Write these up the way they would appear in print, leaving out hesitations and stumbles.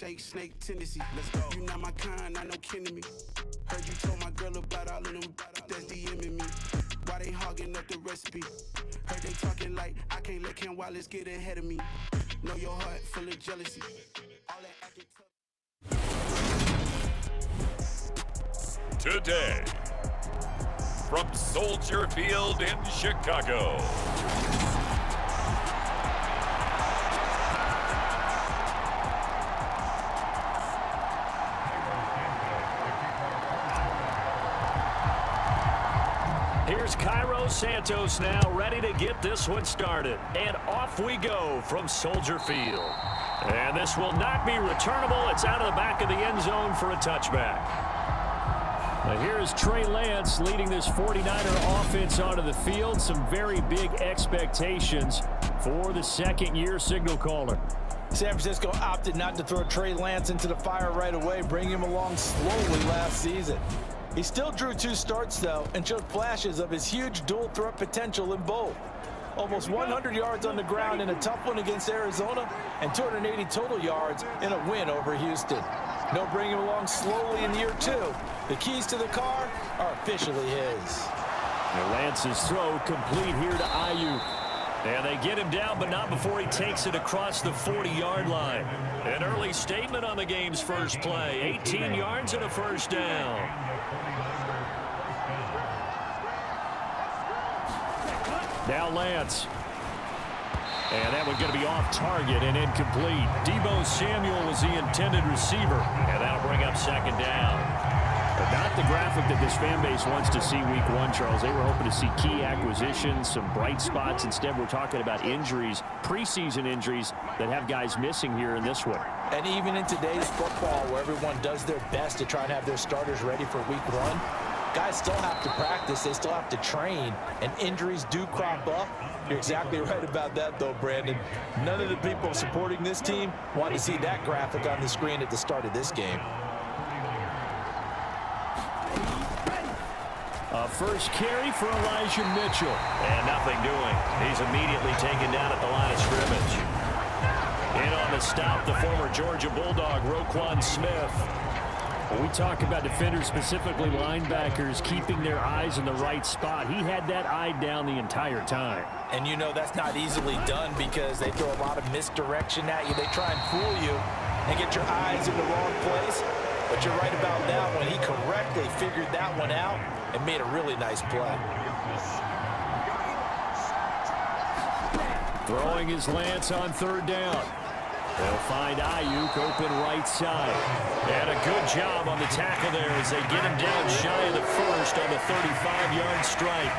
shake, snake tendency. Let's go. You not my kind, not no kin to me. Heard you told my girl about all of them that's DMing me. Why they hogging up the recipe? Heard they talking like I can't let Ken Wallace get ahead of me. Know your heart full of jealousy. All that acting tough. Today, from Soldier Field in Chicago. Here's Cairo Santos now, ready to get this one started. And off we go from Soldier Field. And this will not be returnable. It's out of the back of the end zone for a touchback. Now here's Trey Lance leading this 49er offense onto the field. Some very big expectations for the second-year signal caller. San Francisco opted not to throw Trey Lance into the fire right away, bringing him along slowly last season. He still drew 2 starts, though, and showed flashes of his huge dual-threat potential in both. Almost 100 yards on the ground in a tough one against Arizona, and 280 total yards in a win over Houston. No bringing him along slowly in year 2. The keys to the car are officially his. And Lance's throw complete here to Ayuk. And they get him down, but not before he takes it across the 40-yard line. An early statement on the game's first play. 18 yards and a first down. Now Lance. And that one's going to be off target and incomplete. Deebo Samuel was the intended receiver. And that'll bring up second down. But not the graphic that this fan base wants to see week 1, Charles. They were hoping to see key acquisitions, some bright spots. Instead, we're talking about injuries, preseason injuries that have guys missing here in this one. And even in today's football, where everyone does their best to try and have their starters ready for week 1, guys still have to practice. They still have to train, and injuries do crop up. You're exactly right about that, though, Brandon. None of the people supporting this team want to see that graphic on the screen at the start of this game. First carry for Elijah Mitchell. And nothing doing. He's immediately taken down at the line of scrimmage. In on the stop, the former Georgia Bulldog, Roquan Smith. When we talk about defenders, specifically linebackers, keeping their eyes in the right spot, he had that eye down the entire time. And you know that's not easily done because they throw a lot of misdirection at you. They try and fool you and get your eyes in the wrong place. But you're right about that one. He correctly figured that one out and made a really nice play. Throwing his Lance on third down. They'll find Ayuk open right side. And a good job on the tackle there as they get him down shy of the first on the 35-yard strike.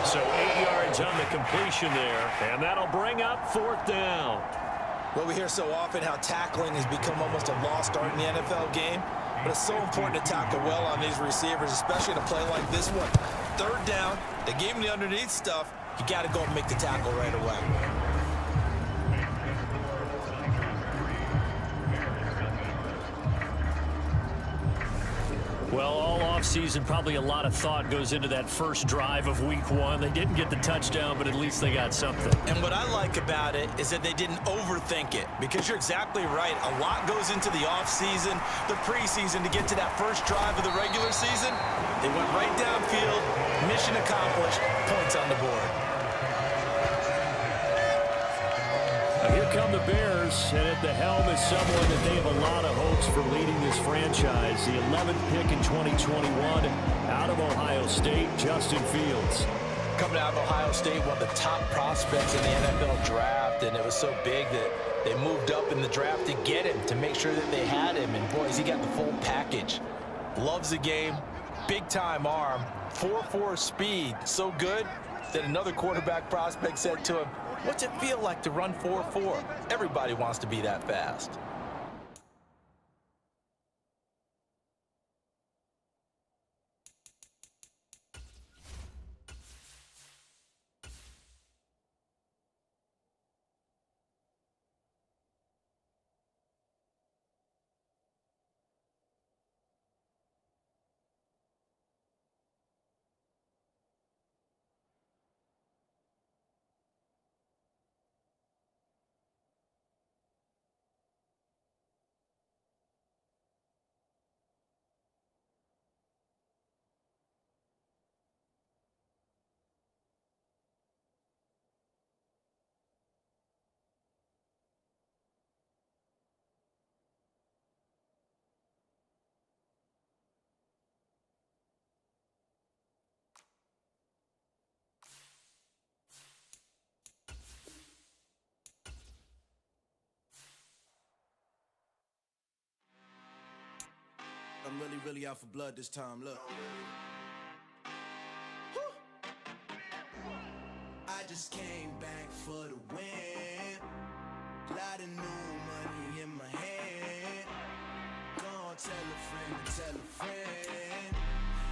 So 8 yards on the completion there, and that'll bring up fourth down. Well, we hear so often how tackling has become almost a lost art in the NFL game, but it's so important to tackle well on these receivers, especially in a play like this one. Third down, they gave him the underneath stuff. You got to go and make the tackle right away. Well, all offseason, probably a lot of thought goes into that first drive of week 1. They didn't get the touchdown, but at least they got something. And what I like about it is that they didn't overthink it, because you're exactly right. A lot goes into the offseason, the preseason to get to that first drive of the regular season. They went right downfield, mission accomplished, points on the board. Now here come the Bears, and at the helm is someone that they have a lot of hopes for leading this franchise. The 11th pick in 2021 out of Ohio State, Justin Fields. Coming out of Ohio State, one of the top prospects in the NFL draft, and it was so big that they moved up in the draft to get him, to make sure that they had him. And boys, he got the full package. Loves the game, big-time arm, 4.4 speed, so good that another quarterback prospect said to him, "What's it feel like to run 4.4? Everybody wants to be that fast." I'm really out for blood this time, look. I just came back for the win. Lot of new money in my hand. Gonna tell a friend to tell a friend.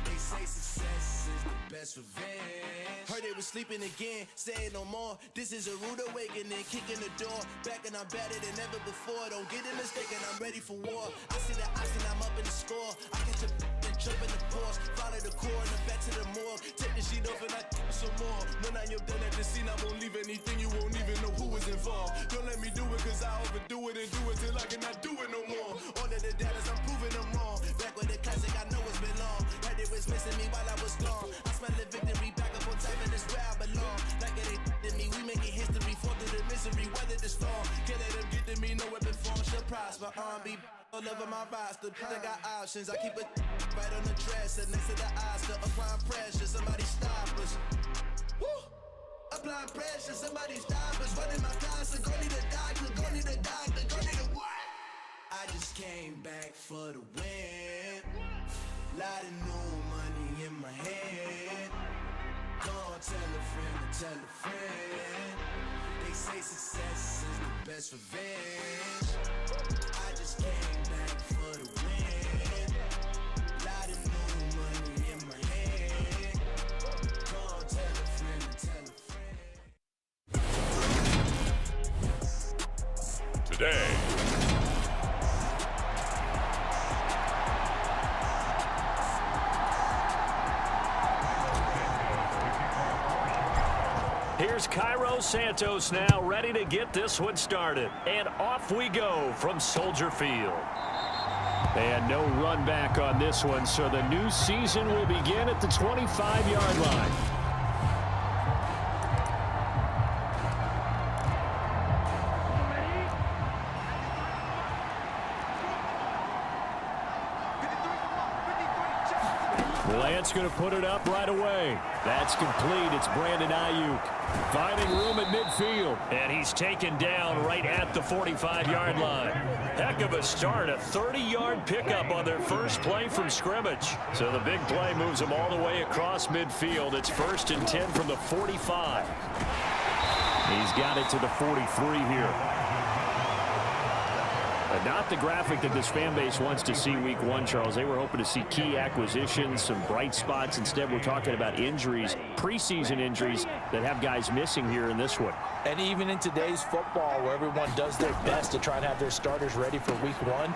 They say success is the best revenge. Heard they was sleeping again, say it no more. This is a rude awakening, kicking the door. Back and I'm better than ever before. Don't get it mistaken, I'm ready for war. I see the option, I'm up in the score. I catch a and jump in the force. Follow the core and the back to the morgue. Take the sheet off and I some more. When I am done at the scene, I won't leave anything. You won't even know who was involved. Don't let me do it, cause I overdo it and do it till I cannot do it no more. All of the doubters, I'm proving them wrong. Back with the classic, I know it's been long. Heard they was missing me while I was gone. I smell the victory, back up on time, and it's where I belong. Like it ain't to me, we making history. Fall through the misery, weather the storm. Can't let them get to me, no weapon form should prosper. R&B all over my roster, I got options. I keep it right on the dresser, next to the Oscar. Applying pressure, somebody stop us. Woo! Applying pressure, somebody stop us. Running my closet, go need a doctor, go need a doctor, go need a what? I just came back for the win. Lot of new money in my hand. Gonna tell a friend to tell a friend. They say success is the best revenge. I just came back for the win. Lot of new money in my hand. Gonna tell a friend to tell a friend. Today. Here's Cairo Santos now, ready to get this one started. And off we go from Soldier Field. And no run back on this one, so the new season will begin at the 25-yard line. Lance going to put it up right away. That's complete. It's Brandon Ayuk finding room at midfield. And he's taken down right at the 45-yard line. Heck of a start. A 30-yard pickup on their first play from scrimmage. So the big play moves them all the way across midfield. It's 1st and 10 from the 45. He's got it to the 43 here. Not the graphic that this fan base wants to see week one, Charles. They were hoping to see key acquisitions, some bright spots. Instead, we're talking about injuries, preseason injuries that have guys missing here in this one. And even in today's football, where everyone does their best to try and have their starters ready for week one,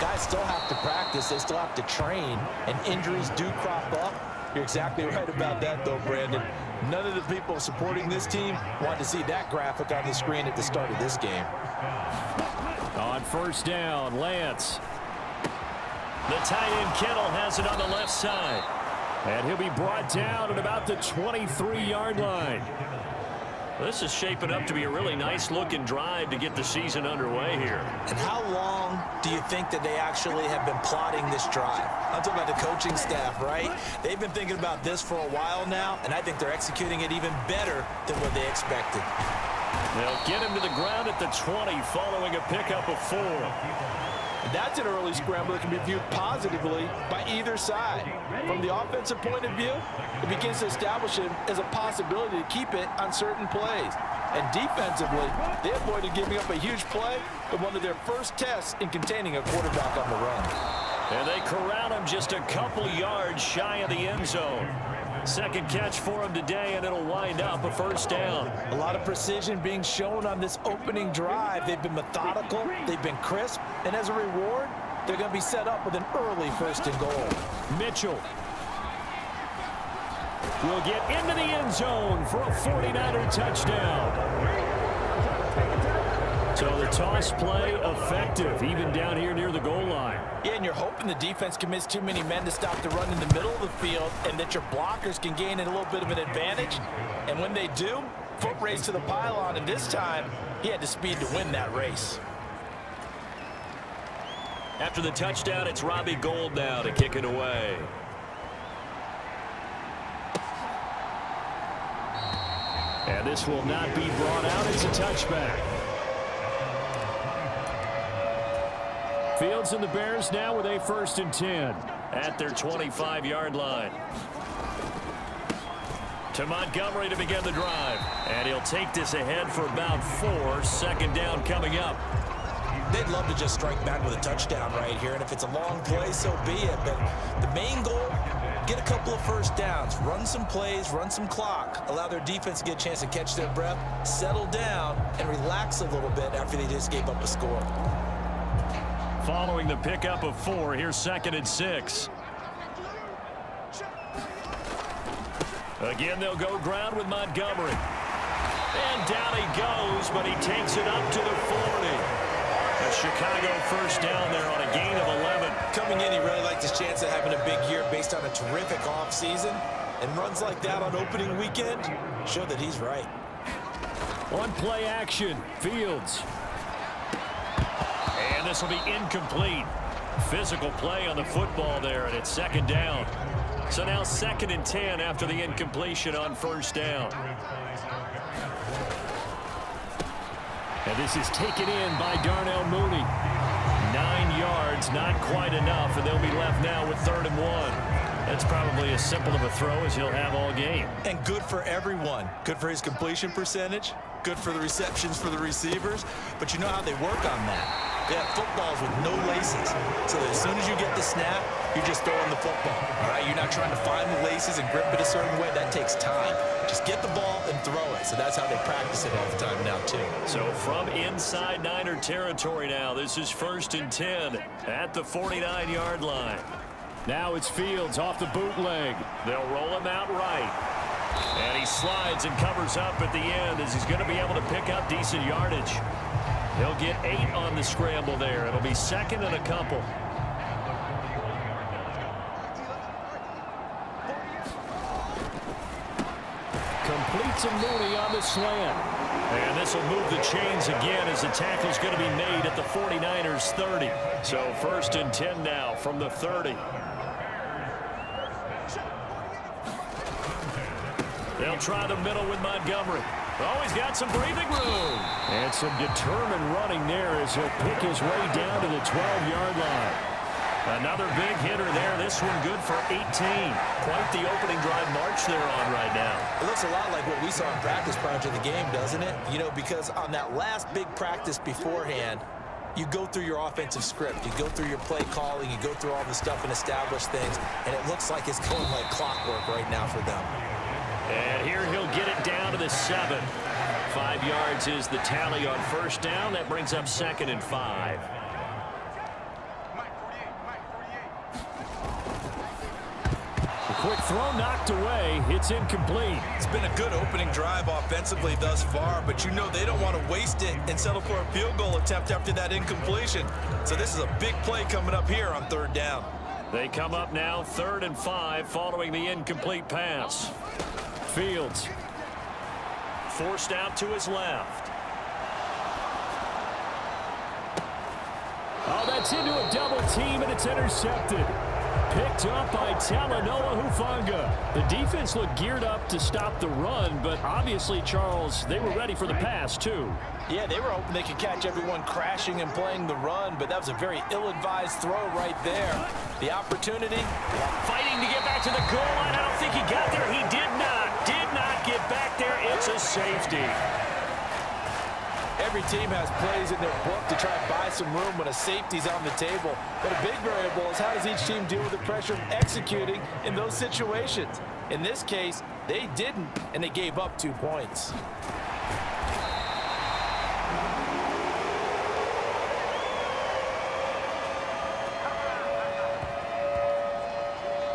guys still have to practice. They still have to train, and injuries do crop up. You're exactly right about that, though, Brandon. None of the people supporting this team want to see that graphic on the screen at the start of this game. On first down, Lance. The tight end Kittle has it on the left side. And he'll be brought down at about the 23-yard line. This is shaping up to be a really nice-looking drive to get the season underway here. And how long do you think that they actually have been plotting this drive? I'm talking about the coaching staff, right? They've been thinking about this for a while now, and I think they're executing it even better than what they expected. They'll get him to the ground at the 20 following a pickup of 4. And that's an early scramble that can be viewed positively by either side. From the offensive point of view, it begins to establish him as a possibility to keep it on certain plays. And defensively, they avoided giving up a huge play in one of their first tests in containing a quarterback on the run. And they corral him just a couple yards shy of the end zone. Second catch for him today, and it'll wind up a first down. A lot of precision being shown on this opening drive. They've been methodical, they've been crisp, and as a reward, they're going to be set up with an early 1st and goal. Mitchell will get into the end zone for a 49er touchdown. So the toss play effective, even down here near the goal line. Yeah, and you're hoping the defense can miss too many men to stop the run in the middle of the field, and that your blockers can gain a little bit of an advantage. And when they do, foot race to the pylon, and this time, he had the speed to win that race. After the touchdown, it's Robbie Gould now to kick it away. And this will not be brought out. It's a touchback. Fields and the Bears now with a 1st and 10 at their 25-yard line. To Montgomery to begin the drive. And he'll take this ahead for about 4. 2nd down coming up. They'd love to just strike back with a touchdown right here, and if it's a long play, so be it. But the main goal, get a couple of 1st downs, run some plays, run some clock, allow their defense to get a chance to catch their breath, settle down, and relax a little bit after they just gave up a score. Following the pickup of 4, here's 2nd and 6. Again, they'll go ground with Montgomery. And down he goes, but he takes it up to the 40. A Chicago 1st down there on a gain of 11. Coming in, he really liked his chance of having a big year based on a terrific offseason. And runs like that on opening weekend show that he's right. On play action, Fields. And this will be incomplete. Physical play on the football there, and it's 2nd down. So now 2nd and 10 after the incompletion on 1st down. And this is taken in by Darnell Mooney. 9 yards, not quite enough, and they'll be left now with 3rd and 1. That's probably as simple of a throw as he'll have all game. And good for everyone. Good for his completion percentage. Good for the receptions for the receivers. But you know how they work on that. They have footballs with no laces. So that as soon as you get the snap, you're just throwing the football. All right, you're not trying to find the laces and grip it a certain way. That takes time. Just get the ball and throw it. So that's how they practice it all the time now, too. So from inside Niner territory now, this is 1st and 10 at the 49-yard line. Now it's Fields off the bootleg. They'll roll him out right. And he slides and covers up at the end as he's going to be able to pick up decent yardage. He'll get 8 on the scramble there. It'll be 2nd and a couple. Completes a Mooney on the slant. And this will move the chains again as the tackle's going to be made at the 49ers 30. So 1st and 10 now from the 30. They'll try the middle with Montgomery. Oh, he's got some breathing room. And some determined running there as he'll pick his way down to the 12-yard line. Another big hitter there. This one good for 18. Quite the opening drive march they're on right now. It looks a lot like what we saw in practice prior to the game, doesn't it? You know, because on that last big practice beforehand, you go through your offensive script. You go through your play calling. You go through all the stuff and establish things. And it looks like it's going like clockwork right now for them. And here he'll get it down to the 7. 5 yards is the tally on 1st down. That brings up 2nd and 5. A quick throw knocked away. It's incomplete. It's been a good opening drive offensively thus far, but you know they don't want to waste it and settle for a field goal attempt after that incompletion. So this is a big play coming up here on 3rd down. They come up now 3rd and 5 following the incomplete pass. Fields forced out to his left. Oh, that's into a double team, and it's intercepted. Picked up by Talanoa Hufanga. The defense looked geared up to stop the run, but obviously, Charles, they were ready for the pass, too. Yeah, they were hoping they could catch everyone crashing and playing the run, but that was a very ill-advised throw right there. The opportunity. Fighting to get back to the goal line. I don't think he got there. He did not get back there. It's a safety. Every team has plays in their book to try and buy some room when a safety's on the table. But a big variable is how does each team deal with the pressure of executing in those situations. In this case, they didn't, and they gave up 2 points.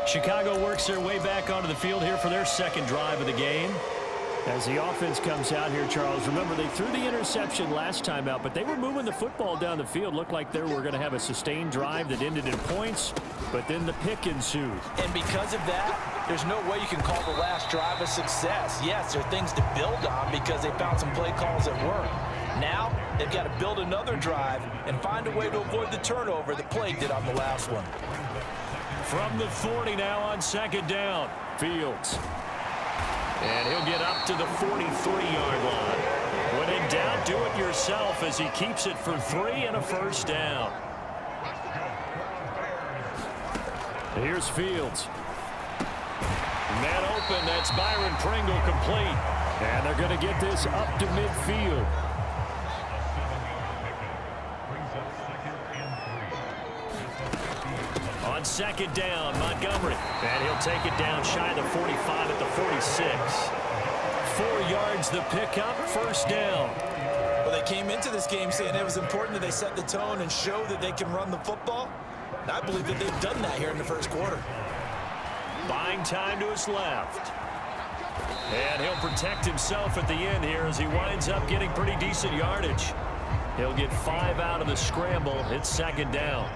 Chicago works their way back onto the field here for their 2nd drive of the game. As the offense comes out here, Charles, remember they threw the interception last time out, but they were moving the football down the field. Looked like they were going to have a sustained drive that ended in points, but then the pick ensued. And because of that, there's no way you can call the last drive a success. Yes, there are things to build on because they found some play calls that work. Now, they've got to build another drive and find a way to avoid the turnover the play did on the last one. From the 40 now on 2nd down, Fields. And he'll get up to the 43-yard line. When in doubt, do it yourself as he keeps it for 3 and a 1st down. Here's Fields. Man open, that's Byron Pringle complete. And they're going to get this up to midfield. On second down, Montgomery. And he'll take it down shy of the 45 at the 46. 4 yards the pickup, first down. Well, they came into this game saying it was important that they set the tone and show that they can run the football. And I believe that they've done that here in the first quarter. Buying time to his left. And he'll protect himself at the end here as he winds up getting pretty decent yardage. He'll get 5 out of the scramble. It's second down.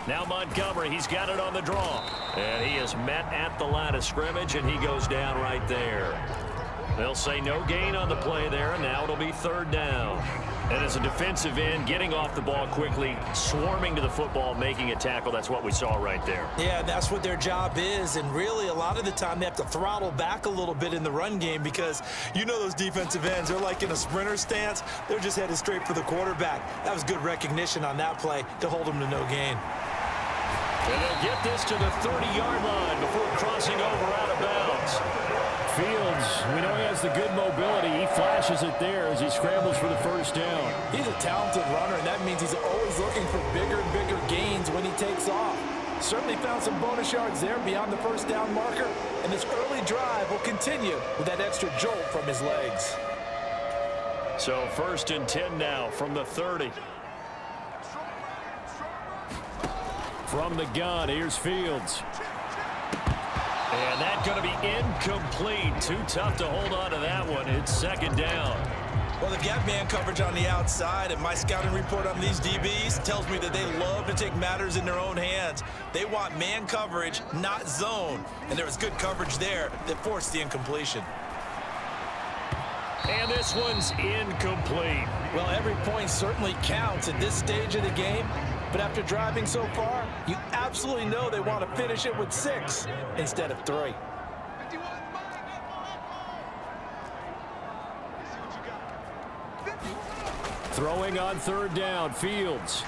Now Montgomery, he's got it on the draw. And he is met at the line of scrimmage, and he goes down right there. They'll say no gain on the play there, and now it'll be third down. And as a defensive end, getting off the ball quickly, swarming to the football, making a tackle, that's what we saw right there. Yeah, that's what their job is, and really a lot of the time they have to throttle back a little bit in the run game because you know those defensive ends, they're like in a sprinter stance. They're just headed straight for the quarterback. That was good recognition on that play to hold them to no gain. And they'll get this to the 30-yard line before crossing over out of bounds. Fields, we know he has the good mobility. He flashes it there as he scrambles for the first down. He's a talented runner, and that means he's always looking for bigger and bigger gains when he takes off. Certainly found some bonus yards there beyond the first down marker, and this early drive will continue with that extra jolt from his legs. So first and 10 now from the 30. From the gun, here's Fields. And that's going to be incomplete. Too tough to hold on to that one. It's second down. Well, they've got man coverage on the outside, and my scouting report on these DBs tells me that they love to take matters in their own hands. They want man coverage, not zone. And there was good coverage there that forced the incompletion. And this one's incomplete. Well, every point certainly counts at this stage of the game. But after driving so far, you absolutely know they want to finish it with 6 instead of 3. Throwing on third down, Fields.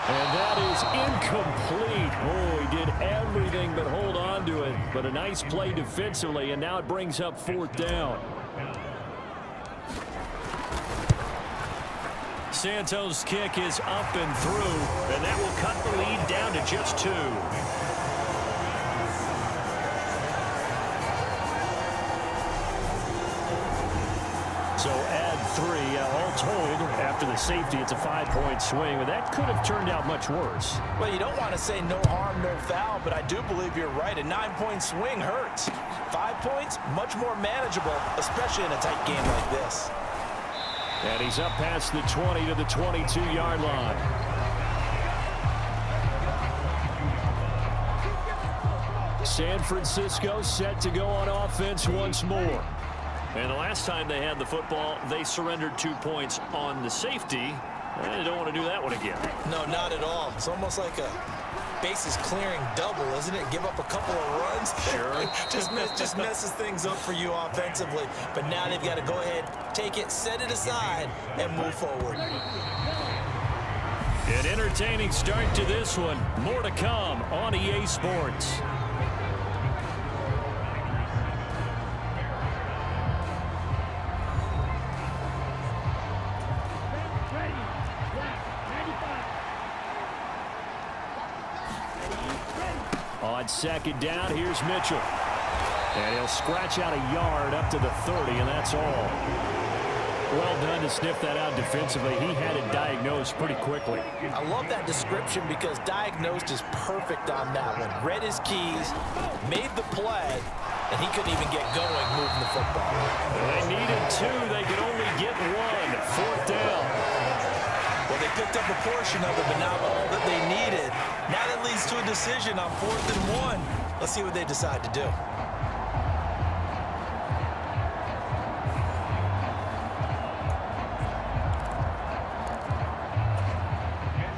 And that is incomplete. Oh, he did everything but hold on to it. But a nice play defensively, and now it brings up fourth down. Santos' kick is up and through, and that will cut the lead down to just 2. So add 3, all told, after the safety, it's a 5-point swing, but that could have turned out much worse. Well, you don't want to say no harm, no foul, but I do believe you're right. A 9-point swing hurts. 5 points, much more manageable, especially in a tight game like this. And he's up past the 20 to the 22-yard line. San Francisco set to go on offense once more. And the last time they had the football, they surrendered 2 points on the safety. And they don't want to do that one again. No, not at all. It's almost like a bases clearing double, isn't it? Give up a couple of runs. Sure. just messes things up for you offensively. But now they've got to go ahead, take it, set it aside, and move forward. An entertaining start to this one. More to come on EA Sports. On second down, here's Mitchell. And he'll scratch out a yard up to the 30, and that's all. Well done to sniff that out defensively. He had it diagnosed pretty quickly. I love that description because diagnosed is perfect on that one. Read his keys, made the play, and he couldn't even get going moving the football. They needed 2. They could only get 1. Fourth down. Well, they picked up a portion of it, but not all that they needed. Now that leads to a decision on 4th and 1. Let's see what they decide to do.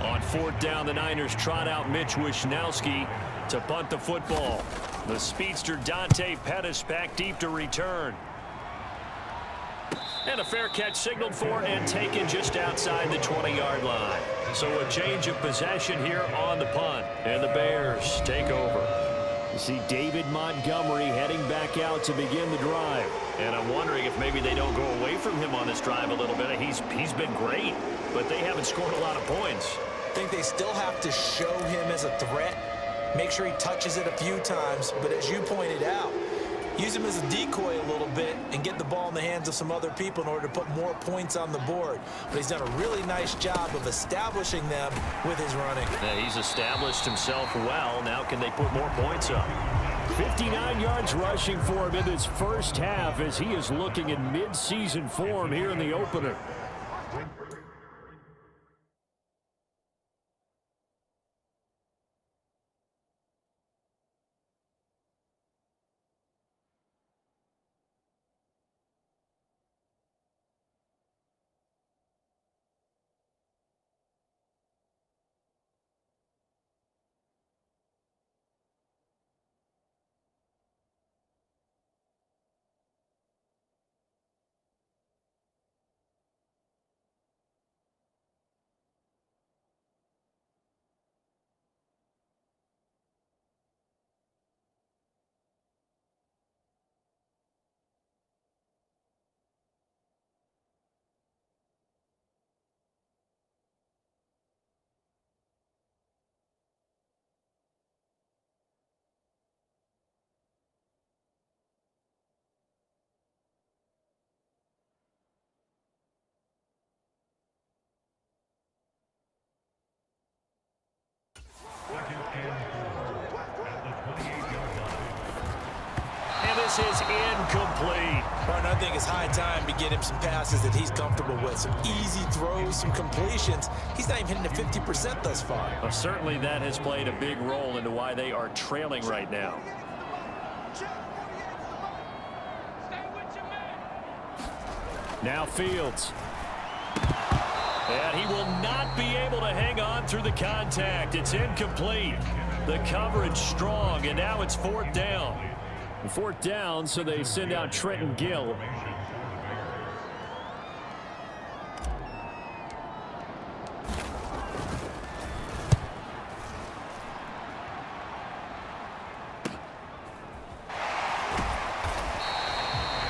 On 4th down, the Niners trot out Mitch Wishnowski to punt the football. The speedster Dante Pettis back deep to return. And a fair catch signaled for and taken just outside the 20-yard line. So a change of possession here on the punt. And the Bears take over. You see David Montgomery heading back out to begin the drive. And I'm wondering if maybe they don't go away from him on this drive a little bit. He's been great, but they haven't scored a lot of points. I think they still have to show him as a threat. Make sure he touches it a few times. But as you pointed out, use him as a decoy a little bit and get the ball in the hands of some other people in order to put more points on the board. But he's done a really nice job of establishing them with his running. Yeah, he's established himself well. Now can they put more points up? 59 yards rushing for him in this first half as he is looking in mid-season form here in the opener. And this is incomplete. Well, I think it's high time to get him some passes that he's comfortable with. Some easy throws, some completions. He's not even hitting the 50% thus far. Well, certainly that has played a big role into why they are trailing right now. Now Fields. And he will not be able to hang on through the contact. It's incomplete. The coverage strong, and now it's fourth down. Fourth down, so they send out Trenton Gill.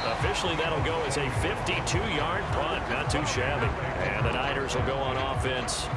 Officially, that'll go as a 52-yard punt. Not too shabby. And the Niners will go on offense.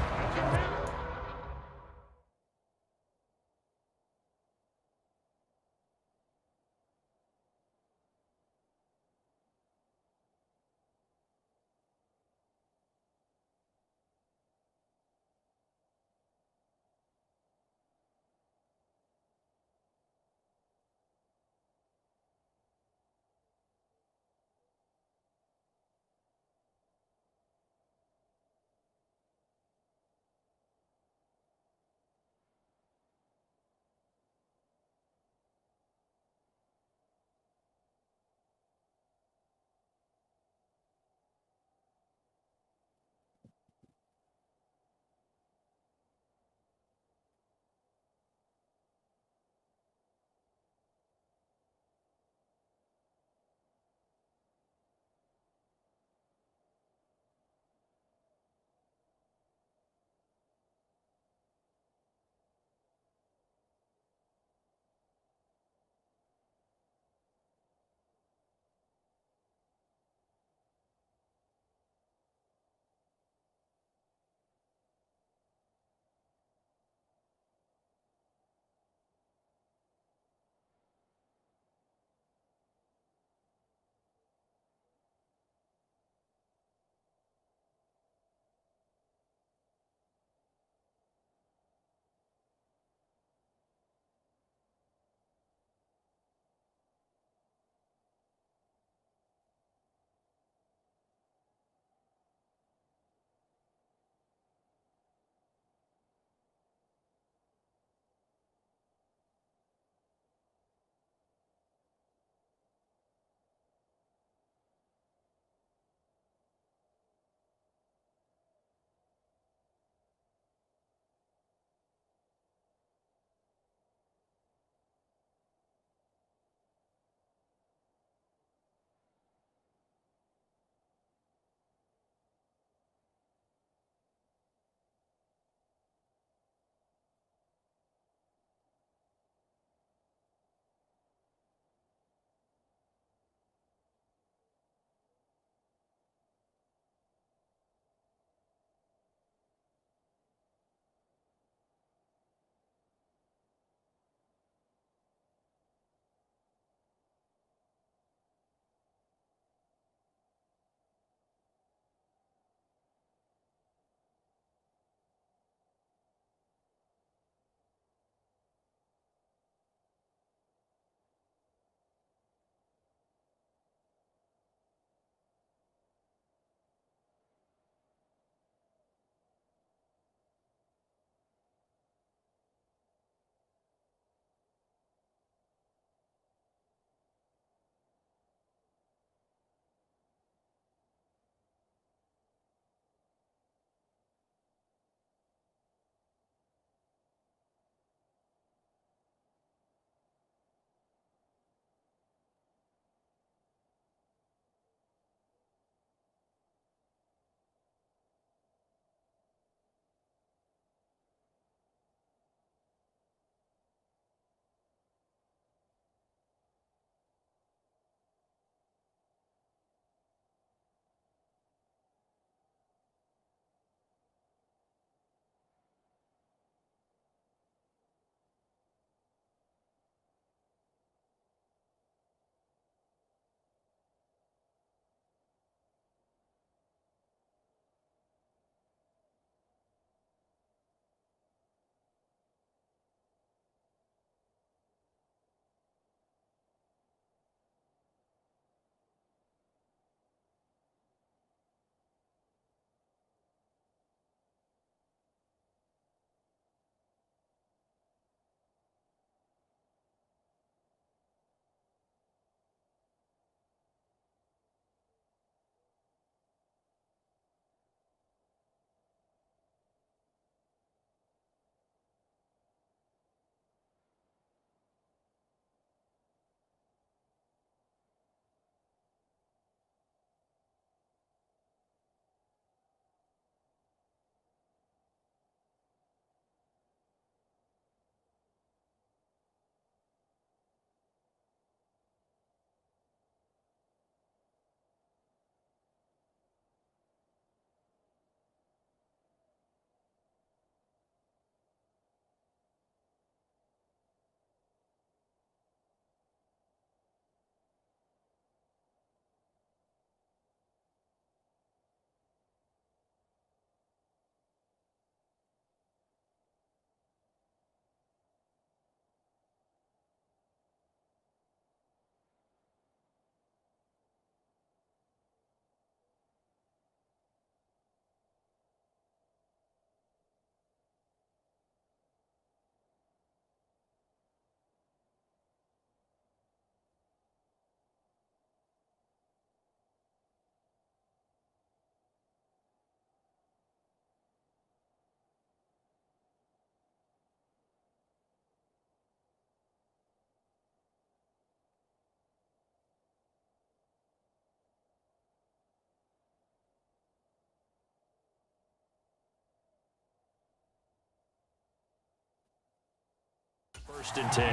First and 10.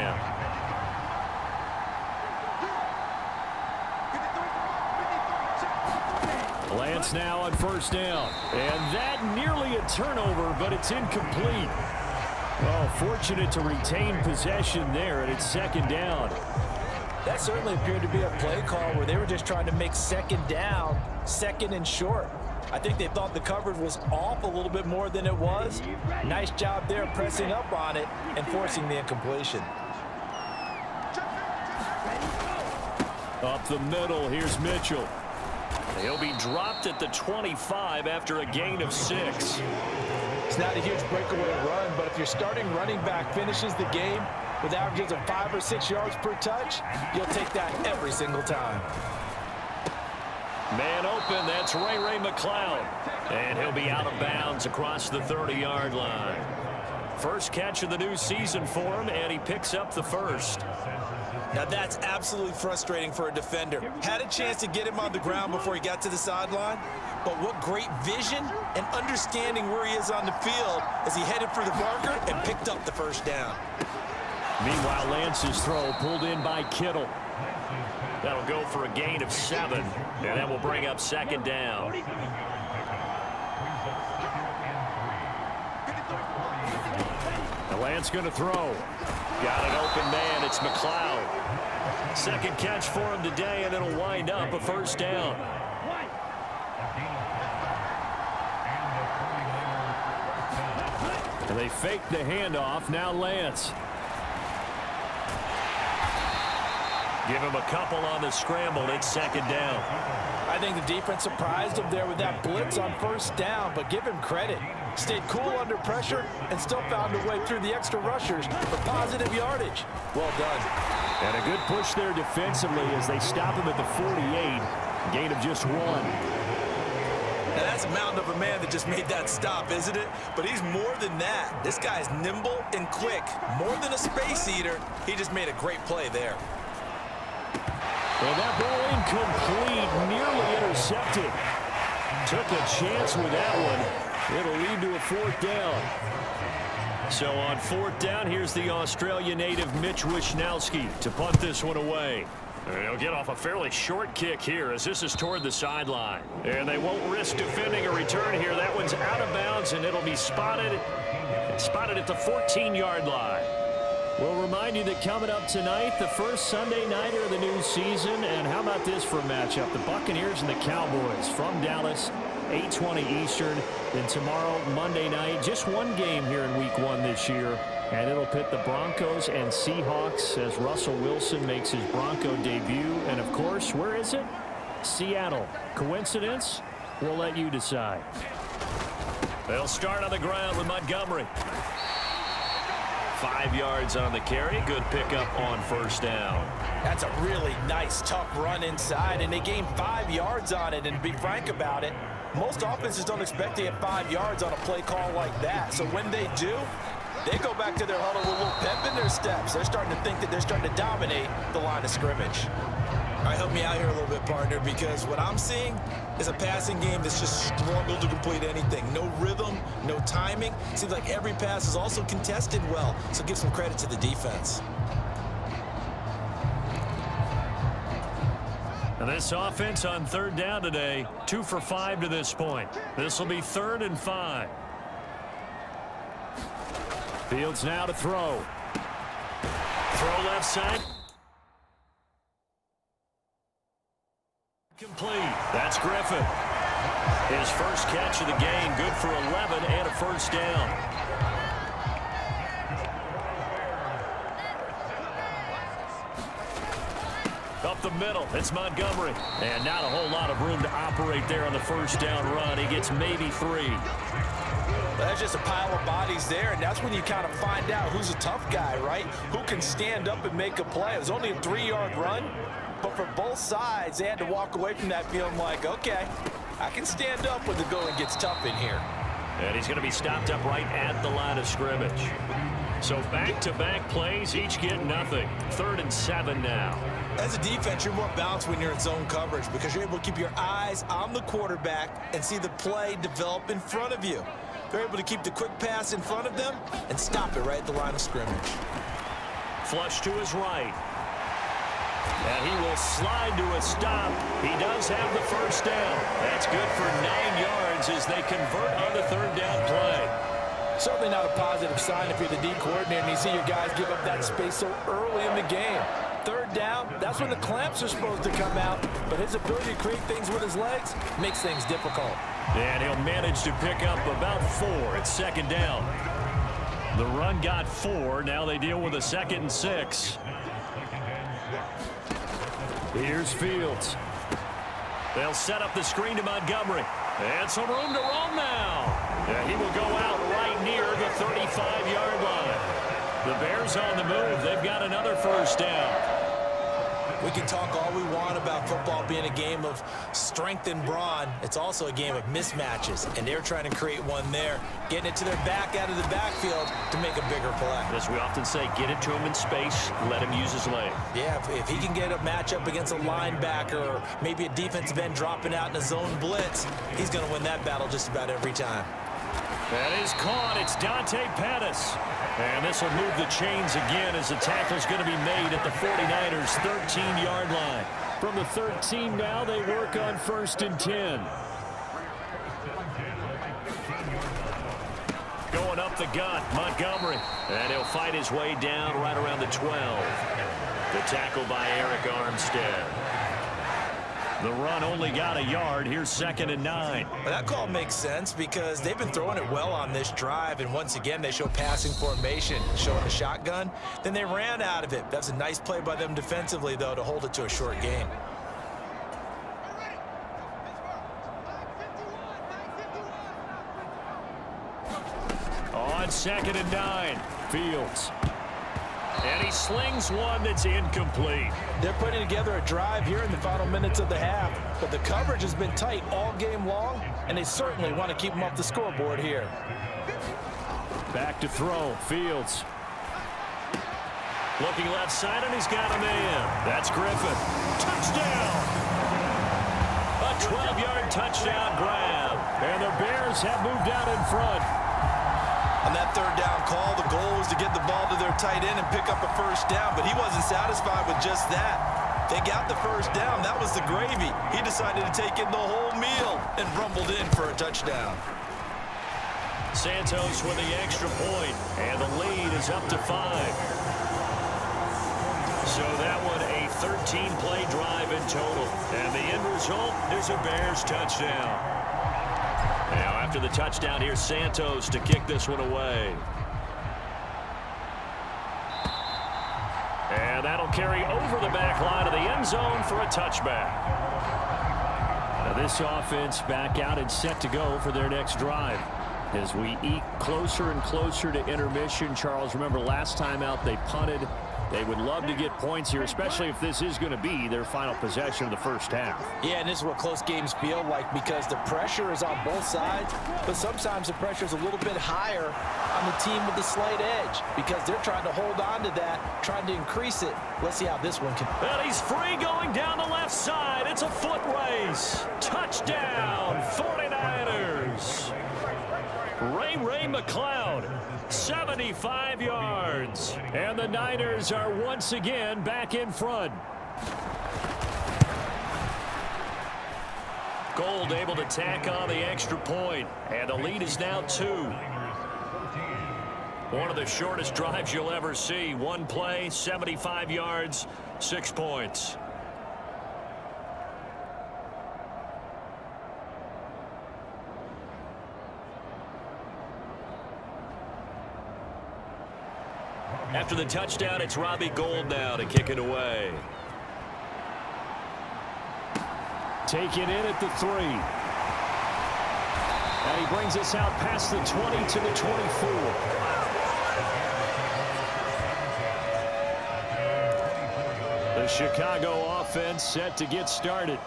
Lance now on first down. And that nearly a turnover, but it's incomplete. Oh, fortunate to retain possession there, and it's second down. That certainly appeared to be a play call where they were just trying to make second down, second and short. I think they thought the coverage was off a little bit more than it was. Nice job there pressing up on it and forcing the incompletion. Up the middle, here's Mitchell. He'll be dropped at the 25 after a gain of 6. It's not a huge breakaway run, but if your starting running back finishes the game with averages of 5 or 6 yards per touch, you'll take that every single time. Man open, that's Ray McLeod. And he'll be out of bounds across the 30-yard line. First catch of the new season for him, and he picks up the first. Now that's absolutely frustrating for a defender. Had a chance to get him on the ground before he got to the sideline, but what great vision and understanding where he is on the field as he headed for the marker and picked up the first down. Meanwhile, Lance's throw pulled in by Kittle. That'll go for a gain of 7, and that will bring up second down. Now Lance going to throw. Got an open man. It's McLeod. Second catch for him today, and it'll wind up a first down. And they fake the handoff. Now Lance. Give him a couple on the scramble. It's second down. I think the defense surprised him there with that blitz on first down, but give him credit. Stayed cool under pressure and still found a way through the extra rushers for positive yardage. Well done. And a good push there defensively as they stop him at the 48. Gain of just 1. Now that's a mountain of a man that just made that stop, isn't it? But he's more than that. This guy's nimble and quick. More than a space eater, he just made a great play there. And that ball incomplete, nearly intercepted. Took a chance with that one. It'll lead to a fourth down. So on fourth down, here's the Australia native Mitch Wishnowski to punt this one away. And he'll get off a fairly short kick here as this is toward the sideline. And they won't risk defending a return here. That one's out of bounds, and it'll be spotted at the 14-yard line. We'll remind you that coming up tonight, the first Sunday nighter of the new season. And how about this for a matchup? The Buccaneers and the Cowboys from Dallas, 8:20 Eastern. Then tomorrow, Monday night, just one game here in Week 1 this year. And it'll pit the Broncos and Seahawks as Russell Wilson makes his Bronco debut. And, of course, where is it? Seattle. Coincidence? We'll let you decide. They'll start on the ground with Montgomery. 5 yards on the carry. Good pickup on first down. That's a really nice, tough run inside, and they gained 5 yards on it. And to be frank about it, most offenses don't expect to get 5 yards on a play call like that. So when they do, they go back to their huddle with a little pep in their steps. They're starting to think that they're starting to dominate the line of scrimmage. All right, help me out here a little bit, partner, because what I'm seeing is a passing game that's just struggled to complete anything. No rhythm, no timing. Seems like every pass is also contested well, so give some credit to the defense. And this offense on third down today, 2 for 5 to this point. This will be 3rd and 5. Fields now to throw. Throw left side. Complete. That's Griffin. His first catch of the game, good for 11 and a first down. Up the middle, it's Montgomery. And not a whole lot of room to operate there on the first down run. He gets maybe 3. That's just a pile of bodies there, and that's when you kind of find out who's a tough guy, right? Who can stand up and make a play. It was only a 3-yard run, but for both sides, they had to walk away from that feeling like, okay, I can stand up when the going gets tough in here. And he's going to be stopped up right at the line of scrimmage. So back-to-back plays, each get nothing. 3rd and 7 now. As a defense, you're more balanced when you're in zone coverage because you're able to keep your eyes on the quarterback and see the play develop in front of you. They're able to keep the quick pass in front of them and stop it right at the line of scrimmage. Flush to his right. And he will slide to a stop. He does have the first down. That's good for 9 yards as they convert on the third down play. Certainly not a positive sign if you're the D coordinator and you see your guys give up that space so early in the game. Third down, that's when the clamps are supposed to come out, but his ability to create things with his legs makes things difficult. And he'll manage to pick up about 4 at second down. The run got 4. Now they deal with a 2nd and 6. Here's Fields. They'll set up the screen to Montgomery. And some room to roam now. And he will go out right near the 35-yard line. The Bears on the move. They've got another first down. We can talk all we want about football being a game of strength and brawn. It's also a game of mismatches, and they're trying to create one there, getting it to their back out of the backfield to make a bigger play. As we often say, get it to him in space, let him use his leg. Yeah, if he can get a matchup against a linebacker or maybe a defensive end dropping out in a zone blitz, he's going to win that battle just about every time. That is caught. It's Dante Pettis. And this will move the chains again as the tackle's going to be made at the 49ers' 13-yard line. From the 13 now, they work on 1st and 10. Going up the gut, Montgomery. And he'll fight his way down right around the 12. The tackle by Eric Armstead. The run only got a yard. Here's 2nd and 9. Well, that call makes sense because they've been throwing it well on this drive, and once again they show passing formation, showing a shotgun. Then they ran out of it. That's a nice play by them defensively, though, to hold it to a short game. On 2nd and 9, Fields. And he slings one that's incomplete. They're putting together a drive here in the final minutes of the half, but the coverage has been tight all game long, and they certainly want to keep them off the scoreboard here. Back to throw, Fields. Looking left side, and he's got a man. That's Griffin. Touchdown! A 12-yard touchdown grab. And the Bears have moved out in front. On that third down call, the goal was to get the ball to their tight end and pick up a first down, but he wasn't satisfied with just that. They got the first down. That was the gravy. He decided to take in the whole meal and rumbled in for a touchdown. Santos with the extra point, and the lead is up to 5. So that one a 13-play drive in total, and the end result is a Bears touchdown. Now after the touchdown, here's Santos to kick this one away. And that'll carry over the back line of the end zone for a touchback. Now this offense back out and set to go for their next drive. As we eke closer and closer to intermission, Charles, remember last time out they punted. They would love to get points here, especially if this is going to be their final possession of the first half. Yeah, and this is what close games feel like because the pressure is on both sides, but sometimes the pressure is a little bit higher on the team with the slight edge because they're trying to hold on to that, trying to increase it. Let's see how this one can. And he's free going down the left side. It's a foot race. Touchdown, 49ers. Ray McLeod, 75 yards. And the Niners are once again back in front. Gold able to tack on the extra point, and the lead is now 2. One of the shortest drives you'll ever see. One play, 75 yards, 6 points. After the touchdown, it's Robbie Gould now to kick it away. Taken in at the 3. And he brings us out past the 20 to the 24. The Chicago offense set to get started.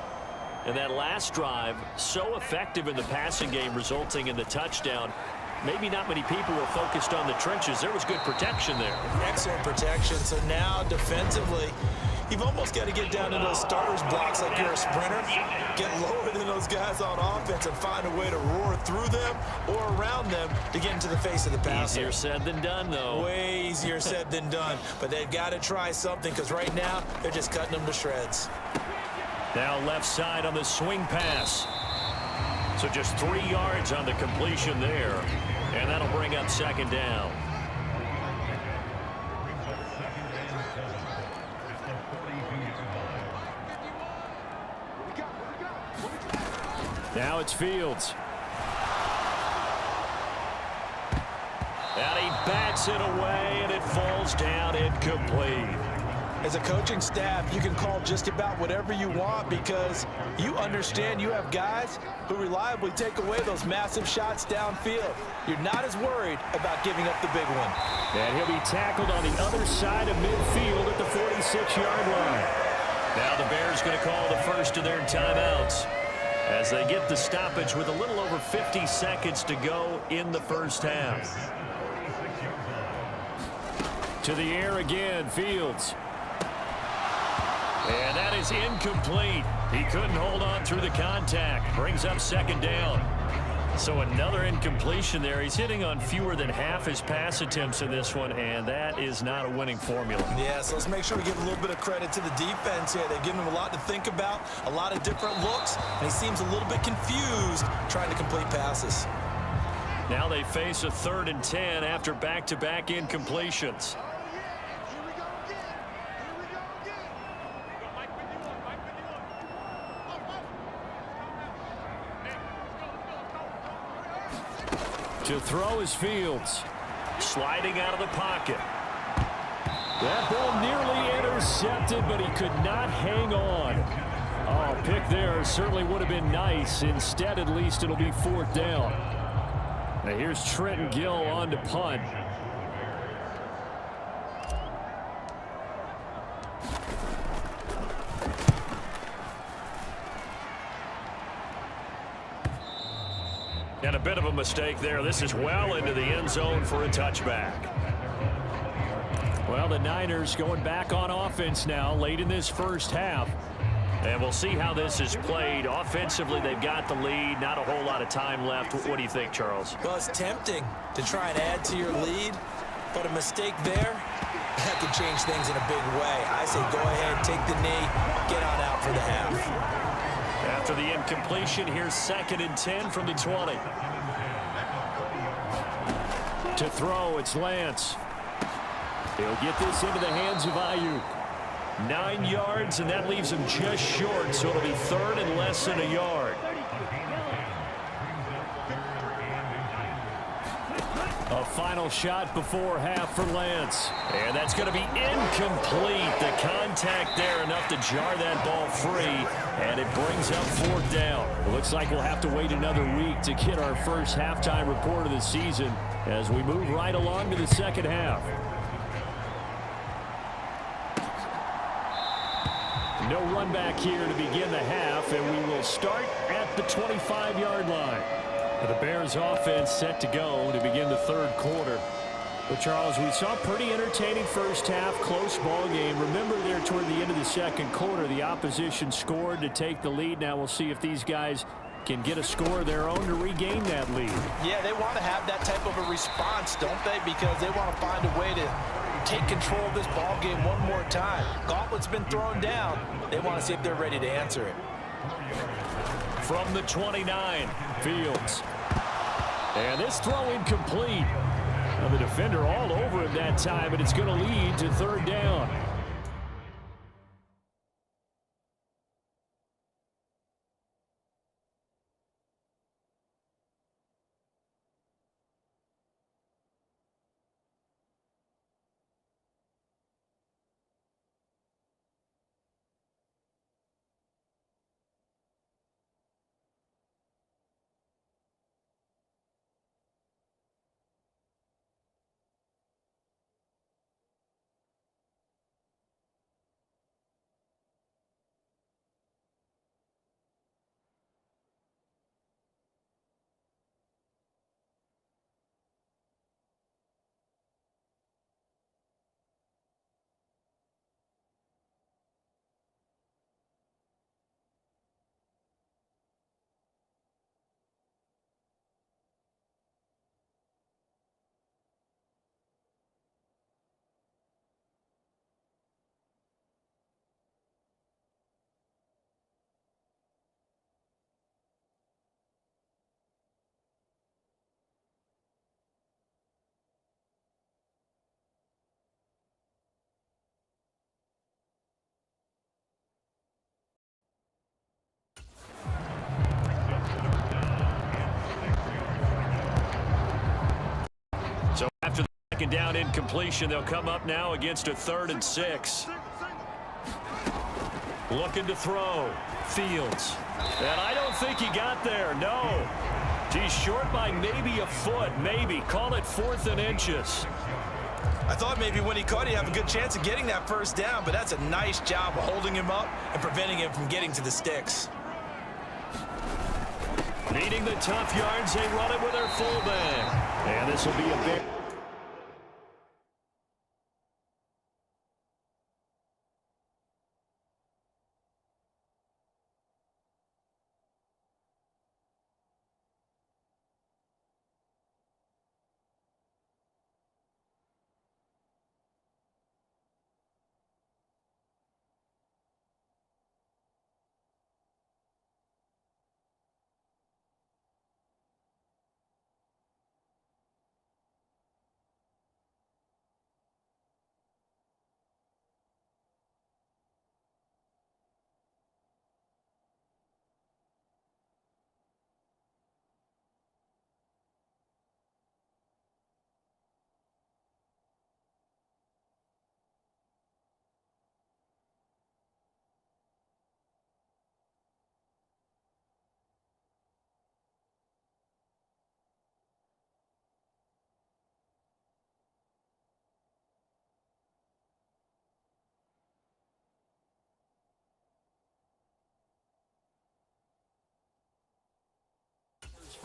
And that last drive, so effective in the passing game, resulting in the touchdown. Maybe not many people were focused on the trenches. There was good protection there. Excellent protection. So now defensively, you've almost got to get down to those starters blocks like you're a sprinter. Get lower than those guys on offense and find a way to roar through them or around them to get into the face of the passer. Easier said than done, though. Way easier said than done. But they've got to try something because right now they're just cutting them to shreds. Now left side on the swing pass. So just 3 yards on the completion there. And that'll bring up second down. Now it's Fields. And he bats it away, and it falls down incomplete. As a coaching staff, you can call just about whatever you want because you understand you have guys who reliably take away those massive shots downfield. You're not as worried about giving up the big one. And he'll be tackled on the other side of midfield at the 46-yard line. Now the Bears going to call the first of their timeouts as they get the stoppage with a little over 50 seconds to go in the first half. To the air again, Fields. And that is incomplete. He couldn't hold on through the contact. Brings up second down. So another incompletion there. He's hitting on fewer than half his pass attempts in this one, and that is not a winning formula. Yeah, so let's make sure we give a little bit of credit to the defense here. They've given him a lot to think about, a lot of different looks, and he seems a little bit confused trying to complete passes. Now they face a 3rd and 10 after back-to-back incompletions. To throw is Fields. Sliding out of the pocket. That ball nearly intercepted, but he could not hang on. Oh, pick there certainly would have been nice. Instead, at least, it'll be 4th down. Now here's Trenton Gill on to punt. And a bit of a mistake there. This is well into the end zone for a touchback. Well, the Niners going back on offense now late in this first half. And we'll see how this is played. Offensively, they've got the lead. Not a whole lot of time left. What do you think, Charles? Well, it's tempting to try and add to your lead, but a mistake there, that could change things in a big way. I say go ahead, take the knee, get on out for the half. After the incompletion, here's 2nd and 10 from the 20. To throw, it's Lance. He'll get this into the hands of Ayuk. 9 yards, and that leaves him just short, so it'll be 3rd and less than a yard. A final shot before half for Lance. And that's going to be incomplete. The contact there enough to jar that ball free. And it brings up 4th down. It looks like we'll have to wait another week to get our first halftime report of the season as we move right along to the second half. No run back here to begin the half, and we will start at the 25-yard line. The Bears offense set to go to begin the 3rd quarter. But Charles, we saw a pretty entertaining first half, close ball game. Remember there toward the end of the 2nd quarter, the opposition scored to take the lead. Now we'll see if these guys can get a score of their own to regain that lead. Yeah, they want to have that type of a response, don't they? Because they want to find a way to take control of this ball game one more time. Gauntlet's been thrown down. They want to see if they're ready to answer it. From the 29, Fields. And this throw incomplete. Now the defender all over him that time, and it's going to lead to 3rd down. second down incompletion. They'll come up now against a 3rd and 6. Looking to throw. Fields. And I don't think he got there. No. He's short by maybe a foot. Maybe. Call it 4th and inches. I thought maybe when he caught, he'd have a good chance of getting that first down, but that's a nice job of holding him up and preventing him from getting to the sticks. Needing the tough yards, they run it with their fullback. And this will be a big...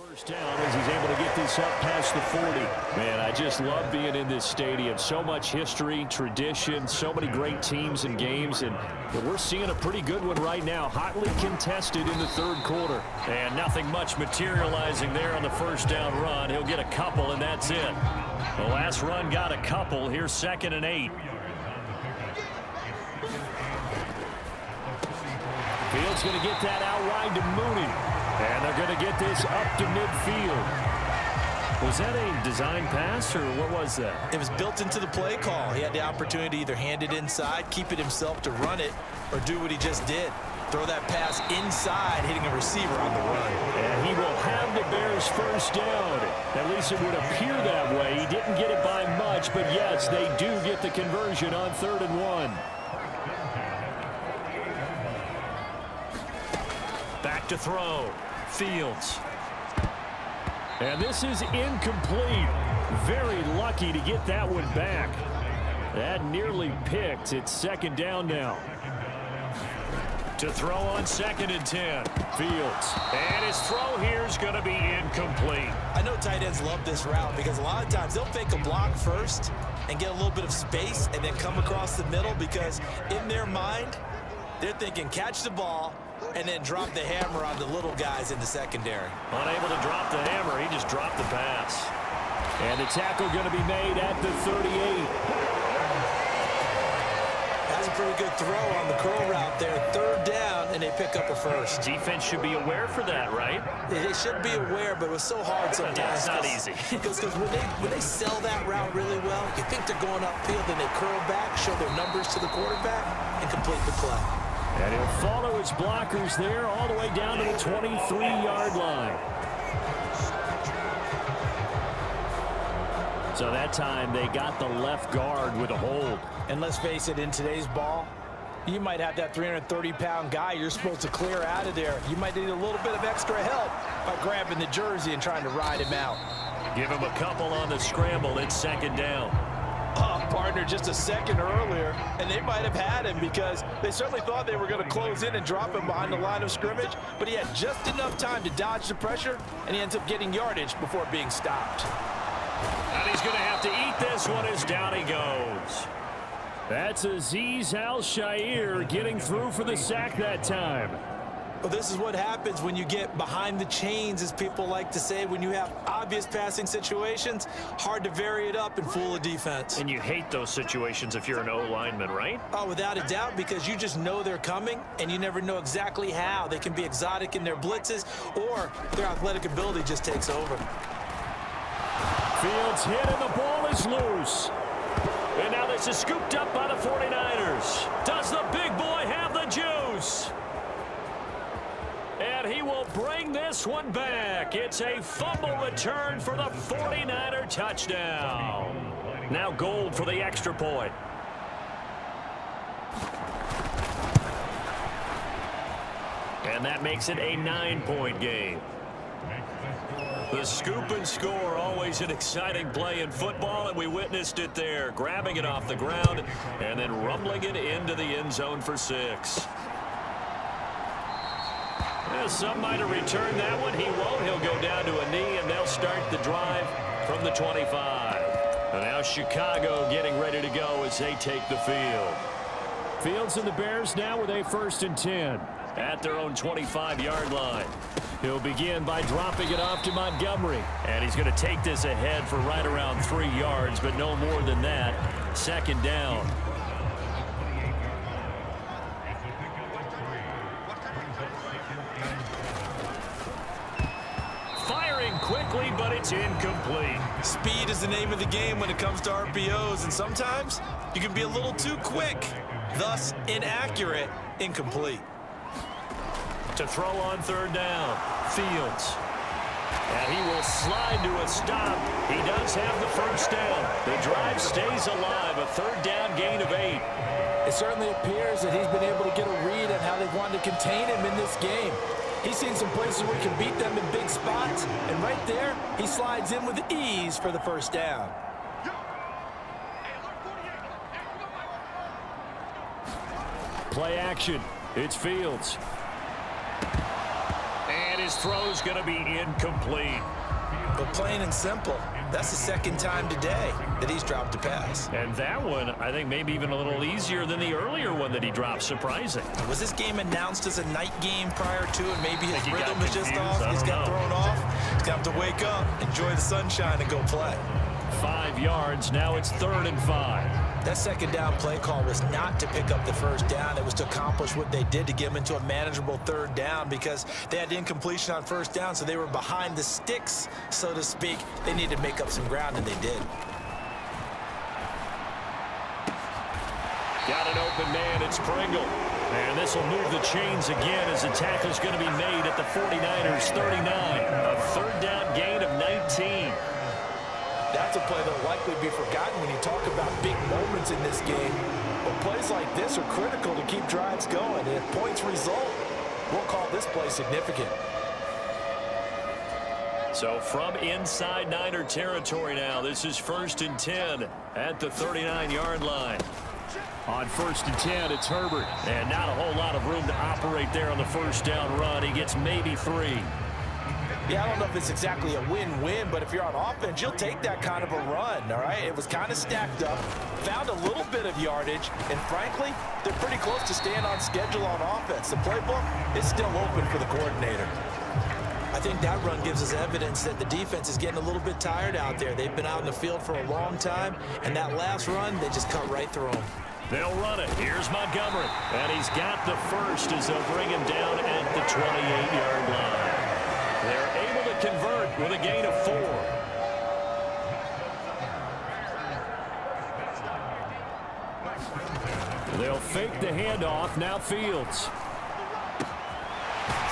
First down as he's able to get this up past the 40. Man, I just love being in this stadium. So much history, tradition, so many great teams and games, and we're seeing a pretty good one right now. Hotly contested in the 3rd quarter. And nothing much materializing there on the first down run. He'll get a couple, and that's it. The last run got a couple. Here's 2nd and 8. Fields going to get that out wide to Mooney. And they're going to get this up to midfield. Was that a design pass, or what was that? It was built into the play call. He had the opportunity to either hand it inside, keep it himself to run it, or do what he just did. Throw that pass inside, hitting a receiver on the run. And he will have the Bears first down. At least it would appear that way. He didn't get it by much, but yes, they do get the conversion on 3rd and 1. Back to throw. Fields. And this is incomplete. Very lucky to get that one back. That nearly picked. It's 2nd down now. To throw on 2nd and 10. Fields. And his throw here is going to be incomplete. I know tight ends love this route because a lot of times they'll fake a block first and get a little bit of space and then come across the middle because in their mind, they're thinking catch the ball and then drop the hammer on the little guys in the secondary. Unable to drop the hammer, he just dropped the pass. And the tackle going to be made at the 38. That's a pretty good throw on the curl route there. 3rd down, and they pick up a first. Defense should be aware for that, right? They should be aware, but it was so hard sometimes. Yeah, it's not easy. Because when they sell that route really well, you think they're going upfield, and they curl back, show their numbers to the quarterback, and complete the play. And he'll follow his blockers there all the way down to the 23-yard line. So that time they got the left guard with a hold. And let's face it, in today's ball, you might have that 330-pound guy you're supposed to clear out of there. You might need a little bit of extra help by grabbing the jersey and trying to ride him out. Give him a couple on the scramble. It's 2nd down. Partner just a second earlier, and they might have had him because they certainly thought they were going to close in and drop him behind the line of scrimmage, but he had just enough time to dodge the pressure, and he ends up getting yardage before being stopped. And he's going to have to eat this one as down he goes. That's Azeez Al-Shaair getting through for the sack that time. Well, this is what happens when you get behind the chains, as people like to say. When you have obvious passing situations, hard to vary it up and fool a defense. And you hate those situations if you're an O-lineman, right? Oh, without a doubt, because you just know they're coming, and you never know exactly how. They can be exotic in their blitzes, or their athletic ability just takes over. Fields hit, and the ball is loose. And now this is scooped up by the 49ers. Does the big boy have the juice? And he will bring this one back. It's a fumble return for the 49er touchdown. Now Gold for the extra point. And that makes it a 9-point game. The scoop and score, always an exciting play in football, and we witnessed it there, grabbing it off the ground and then rumbling it into the end zone for 6. Some might have returned that one. He won't. He'll go down to a knee, and they'll start the drive from the 25. And now Chicago getting ready to go as they take the field. Fields and the Bears now with a 1st and 10 at their own 25-yard line. He'll begin by dropping it off to Montgomery. And he's going to take this ahead for right around 3 yards, but no more than that. 2nd down. Firing quickly, but it's incomplete. Speed is the name of the game when it comes to RPOs, and sometimes you can be a little too quick. Thus, inaccurate, incomplete. To throw on 3rd down, Fields. And he will slide to a stop. He does have the 1st down. The drive stays alive, a 3rd down gain of 8. It certainly appears that he's been able to get a read on how they've wanted to contain him in this game. He's seen some places where he can beat them in big spots, and right there, he slides in with ease for the 1st down. Play action. It's Fields. And his throw's going to be incomplete. But plain and simple, that's the 2nd time today that he's dropped a pass. And that one, I think, maybe even a little easier than the earlier one that he dropped. Surprising. Was this game announced as a night game prior to, and maybe his rhythm is just off? He's got thrown off. He's got to wake up, enjoy the sunshine, and go play. 5 yards. Now it's 3rd and 5. That 2nd down play call was not to pick up the 1st down. It was to accomplish what they did to get them into a manageable 3rd down because they had incompletion on 1st down, so they were behind the sticks, so to speak. They needed to make up some ground, and they did. Got an open man. It's Pringle. And this will move the chains again as the tackle's going to be made at the 49ers 39. A 3rd down gain of 19. That's a play that will likely be forgotten when you talk about big moments in this game. But plays like this are critical to keep drives going. And if points result, we'll call this play significant. So from inside Niner territory now, this is 1st and 10 at the 39-yard line. On 1st and 10, it's Herbert. And not a whole lot of room to operate there on the 1st down run. He gets maybe 3. Yeah, I don't know if it's exactly a win-win, but if you're on offense, you'll take that kind of a run, all right? It was kind of stacked up, found a little bit of yardage, and frankly, they're pretty close to staying on schedule on offense. The playbook is still open for the coordinator. I think that run gives us evidence that the defense is getting a little bit tired out there. They've been out in the field for a long time, and that last run, they just cut right through them. They'll run it. Here's Montgomery, and he's got the 1st as they'll bring him down at the 28-yard line. They're able to convert with a gain of 4. They'll fake the handoff. Now Fields.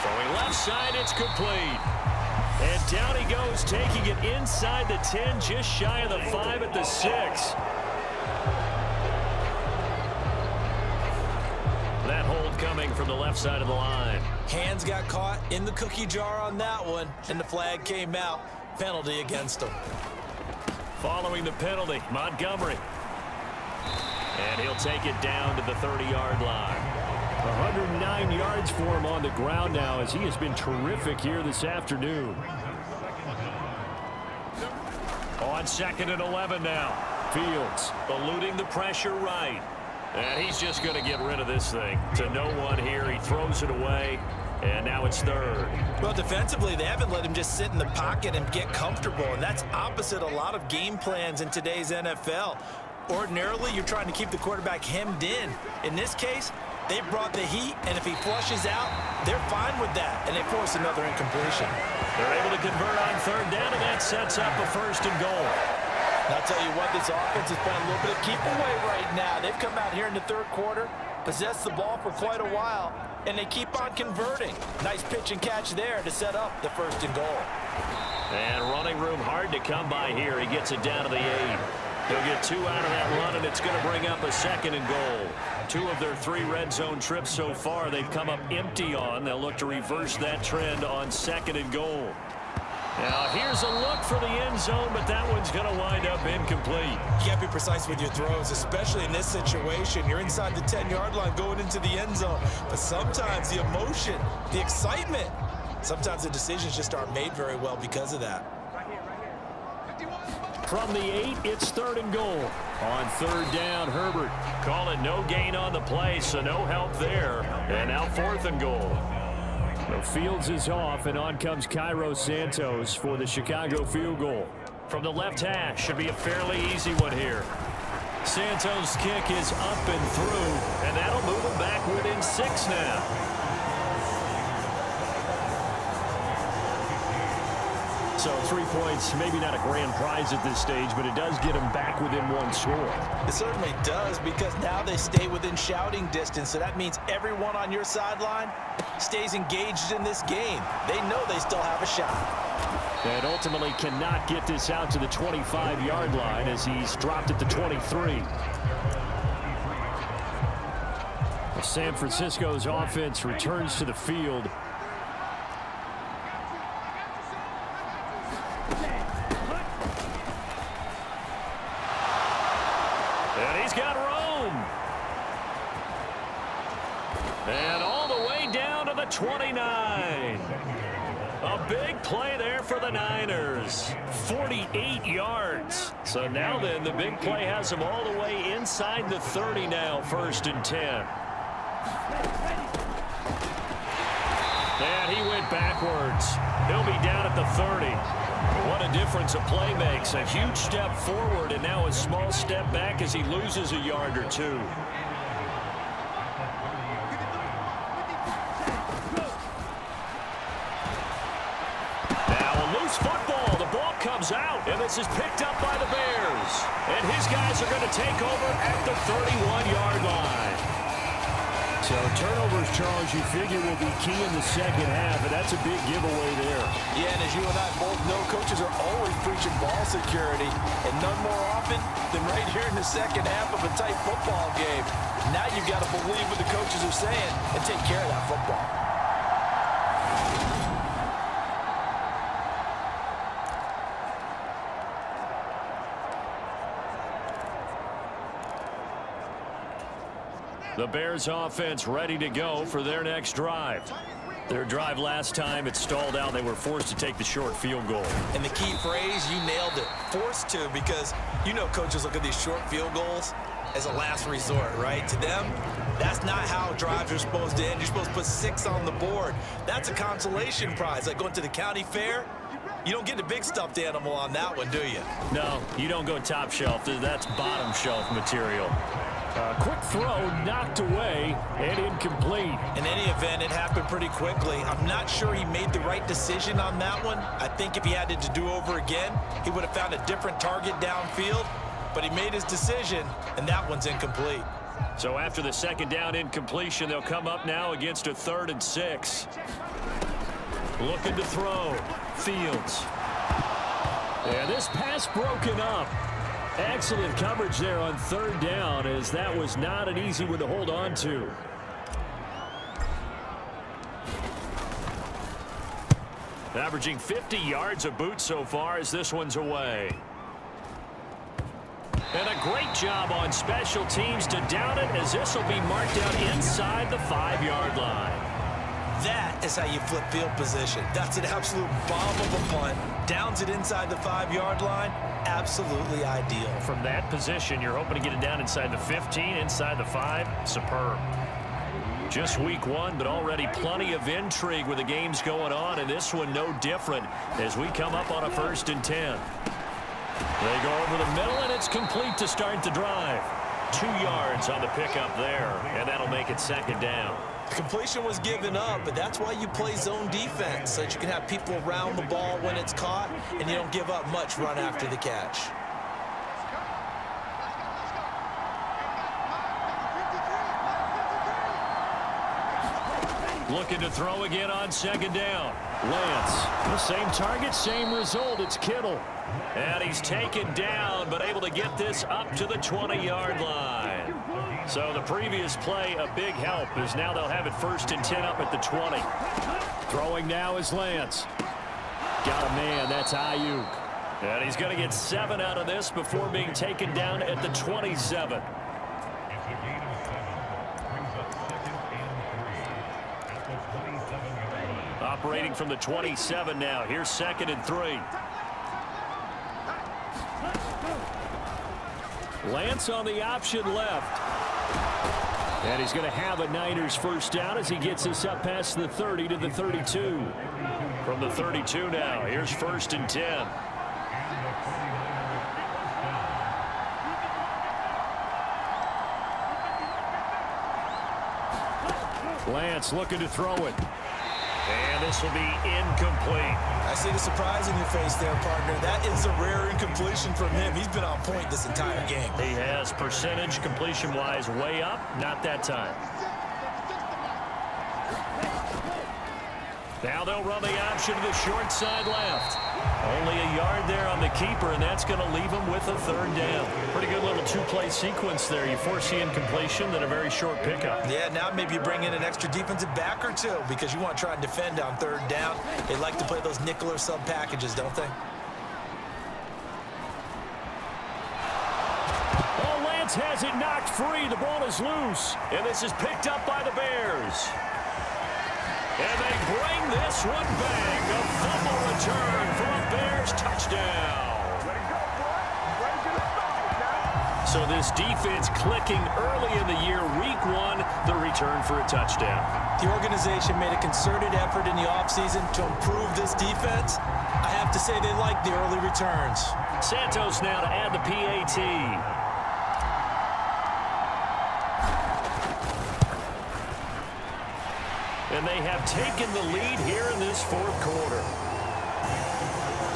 Throwing left side, it's complete. And down he goes, taking it inside the 10, just shy of the 5 at the 6. That hold coming from the left side of the line. Hands got caught in the cookie jar on that one, and the flag came out. Penalty against him. Following the penalty, Montgomery. And he'll take it down to the 30-yard line. 109 yards for him on the ground now as he has been terrific here this afternoon. On 2nd and 11 now. Fields eluding the pressure right. And he's just going to get rid of this thing. To no one here. He throws it away. And now it's 3rd. Well, defensively, they haven't let him just sit in the pocket and get comfortable. And that's opposite a lot of game plans in today's NFL. Ordinarily, you're trying to keep the quarterback hemmed in. In this case, they brought the heat. And if he flushes out, they're fine with that. And they force another incompletion. They're able to convert on 3rd down, and that sets up a 1st and goal. And I'll tell you what, this offense is playing a little bit of keep away right now. They've come out here in the 3rd quarter, possessed the ball for quite a while, and they keep on converting. Nice pitch and catch there to set up the 1st and goal. And running room hard to come by here. He gets it down to the 8. They'll get 2 out of that run, and it's going to bring up a 2nd and goal. 2 of their 3 red zone trips so far they've come up empty on. They'll look to reverse that trend on 2nd and goal. Now, here's a look for the end zone, but that one's going to wind up incomplete. You can't be precise with your throws, especially in this situation. You're inside the 10-yard line going into the end zone. But sometimes the emotion, the excitement, sometimes the decisions just aren't made very well because of that. From the 8, it's 3rd and goal. On 3rd down, Herbert. Call it no gain on the play, so no help there. And now 4th and goal. The Fields is off, and on comes Cairo Santos for the Chicago field goal. From the left hash, should be a fairly easy one here. Santos' kick is up and through, and that'll move him back within 6 now. So 3 points, maybe not a grand prize at this stage, but it does get them back within 1 score. It certainly does, because now they stay within shouting distance, so that means everyone on your sideline stays engaged in this game. They know they still have a shot. And ultimately cannot get this out to the 25-yard line as he's dropped at the 23. San Francisco's offense returns to the field. And he's got Rome. And all the way down to the 29. A big play there for the Niners. 48 yards. So now then, the big play has him all the way inside the 30 now, 1st and 10. And he went backwards. He'll be down at the 30. What a difference a play makes. A huge step forward and now a small step back as he loses a yard or 2. Football. The ball comes out, and this is picked up by the Bears. And his guys are going to take over at the 31-yard line. So turnovers, Charles, you figure will be key in the 2nd half, and that's a big giveaway there. Yeah, and as you and I both know, coaches are always preaching ball security, and none more often than right here in the 2nd half of a tight football game. Now you've got to believe what the coaches are saying and take care of that football. The Bears offense ready to go for their next drive. Their drive last time, it stalled out. They were forced to take the short field goal. And the key phrase, you nailed it, forced to, because you know coaches look at these short field goals as a last resort, right? To them, that's not how drives are supposed to end. You're supposed to put 6 on the board. That's a consolation prize, like going to the county fair. You don't get the big stuffed animal on that one, do you? No, you don't go top shelf. That's bottom shelf material. Quick throw knocked away and incomplete. In any event, it happened pretty quickly. I'm not sure he made the right decision on that one. I think if he had it to do over again, he would have found a different target downfield. But he made his decision, and that one's incomplete. So after the 2nd down incompletion, they'll come up now against a 3rd and 6. Looking to throw. Fields. And this pass broken up. Excellent coverage there on 3rd down, as that was not an easy one to hold on to. Averaging 50 yards a boot so far as this one's away. And a great job on special teams to down it, as this will be marked out inside the 5-yard line. That is how you flip field position. That's an absolute bomb of a punt. Downs it inside the 5-yard line. Absolutely ideal. From that position, you're hoping to get it down inside the 15, inside the 5. Superb. Just week 1, but already plenty of intrigue with the games going on, and this one no different as we come up on a 1st and 10. They go over the middle, and it's complete to start the drive. 2 yards on the pickup there, and that'll make it 2nd down. The completion was given up, but that's why you play zone defense, so that you can have people around the ball when it's caught, and you don't give up much run after the catch. Looking to throw again on second down. Lance, the same target, same result. It's Kittle. And he's taken down, but able to get this up to the 20-yard line. So the previous play, a big help, as now they'll have it 1st and 10 up at the 20. Throwing now is Lance. Got a man, that's Ayuk. And he's going to get 7 out of this before being taken down at the 27. Operating from the 27 now. Here's 2nd and 3. Lance on the option left. And he's going to have a Niners 1st down as he gets this up past the 30 to the 32. From the 32 now, here's 1st and 10. Lance looking to throw it. And this will be incomplete. I see the surprise in your face there, partner. That is a rare incompletion from him. He's been on point this entire game. He has percentage completion-wise way up. Not that time. Now they'll run the option to the short side left. Only a yard there on the keeper, and that's going to leave him with a 3rd down. Pretty good little 2-play sequence there. You force the incompletion, then a very short pickup. Yeah, now maybe you bring in an extra defensive back or 2 because you want to try and defend on 3rd down. They like to play those nickel or sub packages, don't they? Oh, Lance has it knocked free. The ball is loose, and this is picked up by the Bears. And they bring this one back. A fumble return for a Bears touchdown. So this defense clicking early in the year. Week 1, the return for a touchdown. The organization made a concerted effort in the offseason to improve this defense. I have to say they like the early returns. Santos now to add the PAT. And they have taken the lead here in this 4th quarter.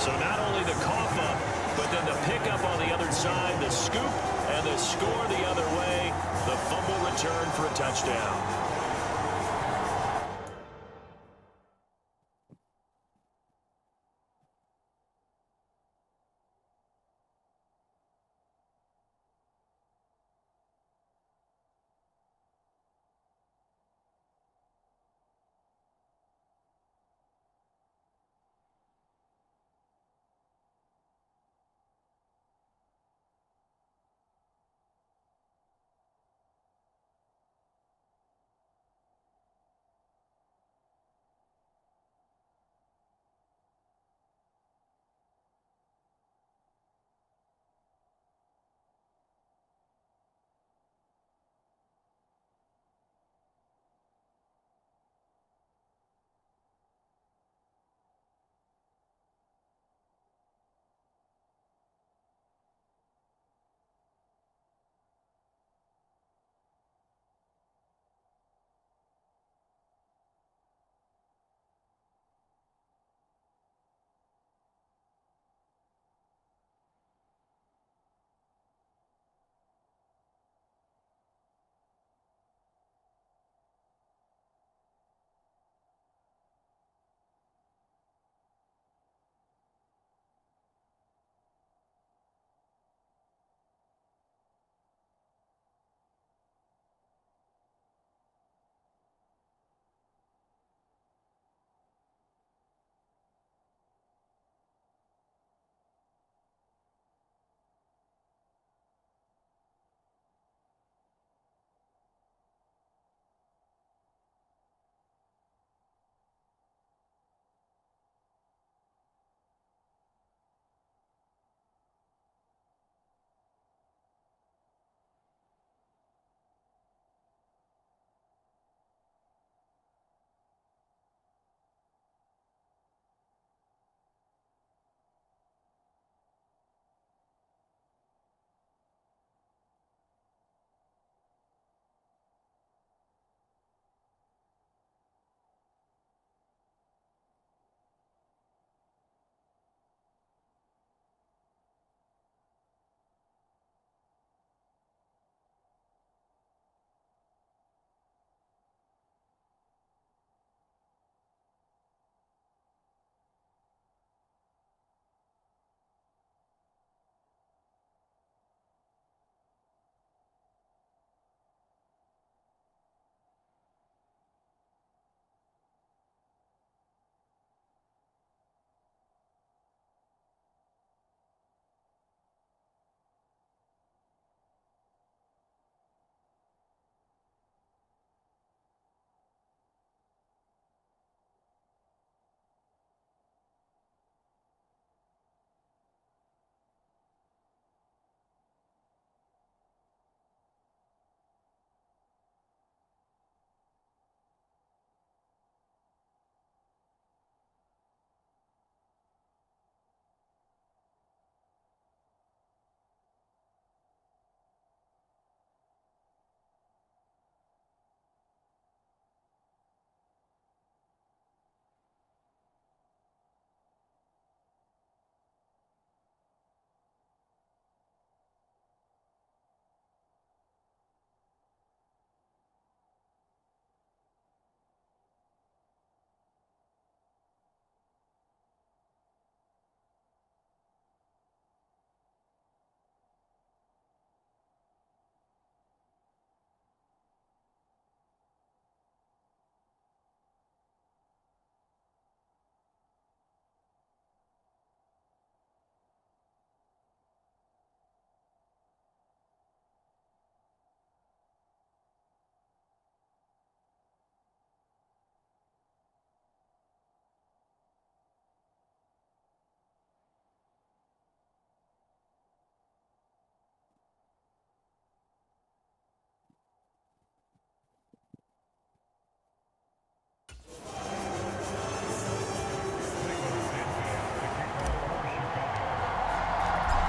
So not only the cough up, but then the pickup on the other side, the scoop, and the score the other way. The fumble return for a touchdown.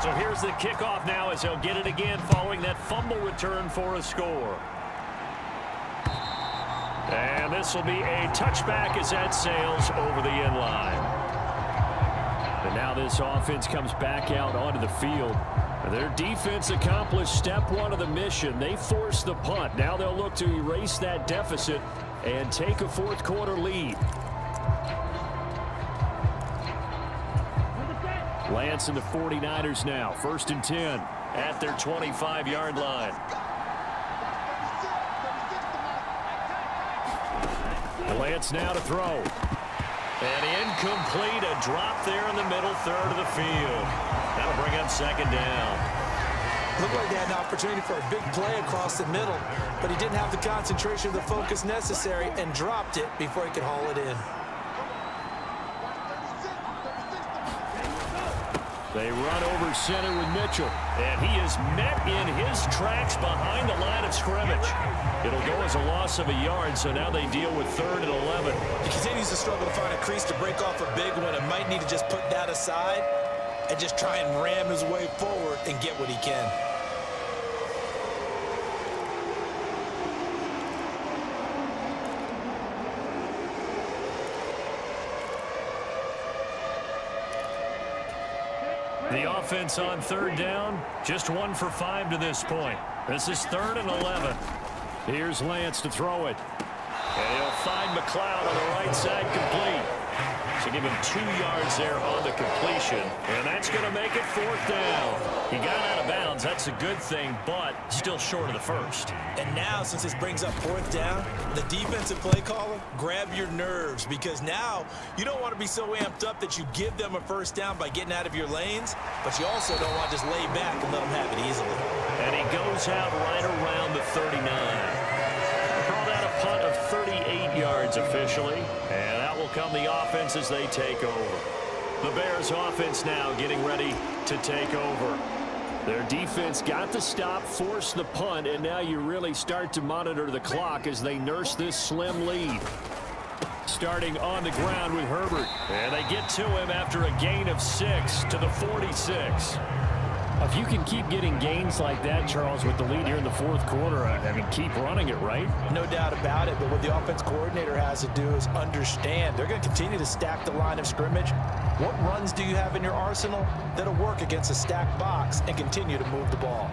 So here's the kickoff now as they'll get it again following that fumble return for a score. And this will be a touchback as that sails over the end line. And now this offense comes back out onto the field. Their defense accomplished step one of the mission. They forced the punt. Now they'll look to erase that deficit and take a fourth quarter lead. Lance and the 49ers now. 1st and 10 at their 25-yard line. Lance now to throw. And incomplete, a drop there in the middle third of the field. That'll bring up 2nd down. Looked like they had an opportunity for a big play across the middle, but he didn't have the concentration or the focus necessary and dropped it before he could haul it in. They run over center with Mitchell, and he is met in his tracks behind the line of scrimmage. It'll go as a loss of a yard, so now they deal with 3rd and 11. He continues to struggle to find a crease to break off a big one and might need to just put that aside and just try and ram his way forward and get what he can. The offense on 3rd down, just 1 for 5 to this point. This is 3rd and 11. Here's Lance to throw it. And he'll find McLeod on the right side complete. So give him 2 yards there on the completion. And that's going to make it 4th down. He got out of bounds. That's a good thing, but still short of the first. And now, since this brings up 4th down, the defensive play caller, grab your nerves, because now you don't want to be so amped up that you give them a 1st down by getting out of your lanes, but you also don't want to just lay back and let them have it easily. And he goes out right around the 39. Call that a punt of 38 yards officially, and that will come the offense as they take over. The Bears offense now getting ready to take over. Their defense got the stop, forced the punt, and now you really start to monitor the clock as they nurse this slim lead. Starting on the ground with Herbert, and they get to him after a gain of 6 to the 46. If you can keep getting gains like that, Charles, with the lead here in the 4th quarter, I mean, keep running it, right? No doubt about it, but what the offense coordinator has to do is understand they're going to continue to stack the line of scrimmage. What runs do you have in your arsenal that'll work against a stacked box and continue to move the ball?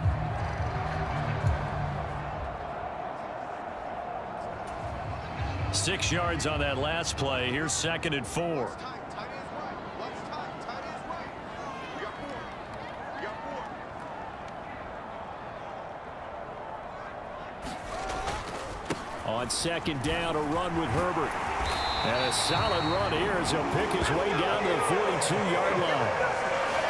Six yards on that last play. Here's 2nd and 4. On 2nd down, a run with Herbert. And a solid run here as he'll pick his way down to the 42-yard line.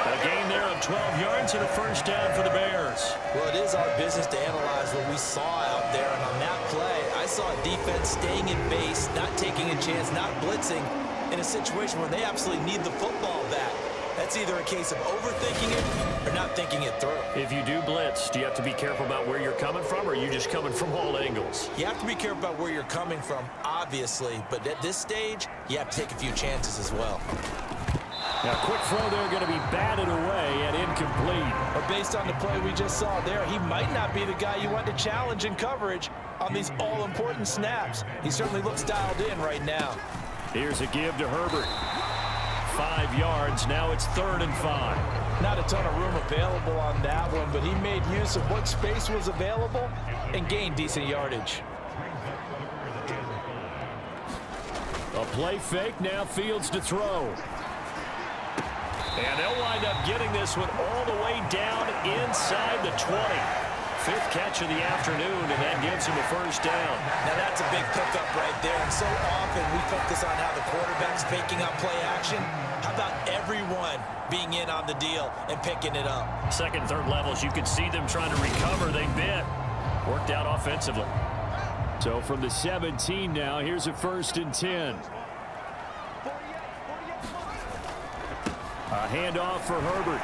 A gain there of 12 yards and a 1st down for the Bears. Well, it is our business to analyze what we saw out there. And on that play, I saw a defense staying in base, not taking a chance, not blitzing in a situation where they absolutely need the football back. That's either a case of overthinking it or not thinking it through. If you do blitz, do you have to be careful about where you're coming from, or are you just coming from all angles? You have to be careful about where you're coming from, obviously. But at this stage, you have to take a few chances as well. Now, quick throw there going to be batted away and incomplete. But based on the play we just saw there, he might not be the guy you want to challenge in coverage on these all-important snaps. He certainly looks dialed in right now. Here's a give to Herbert. 5 yards. Now it's 3rd and 5. Not a ton of room available on that one, but he made use of what space was available and gained decent yardage. A play fake. Now Fields to throw. And they'll wind up getting this one all the way down inside the 20. 5th catch of the afternoon, and that gives him a 1st down. Now that's a big pickup right there, and so often we focus on how the quarterback's faking up play action. How about everyone being in on the deal and picking it up? 2nd and 3rd levels, you can see them trying to recover. They bit. Worked out offensively. So from the 17 now, here's a 1st and 10. A handoff for Herbert.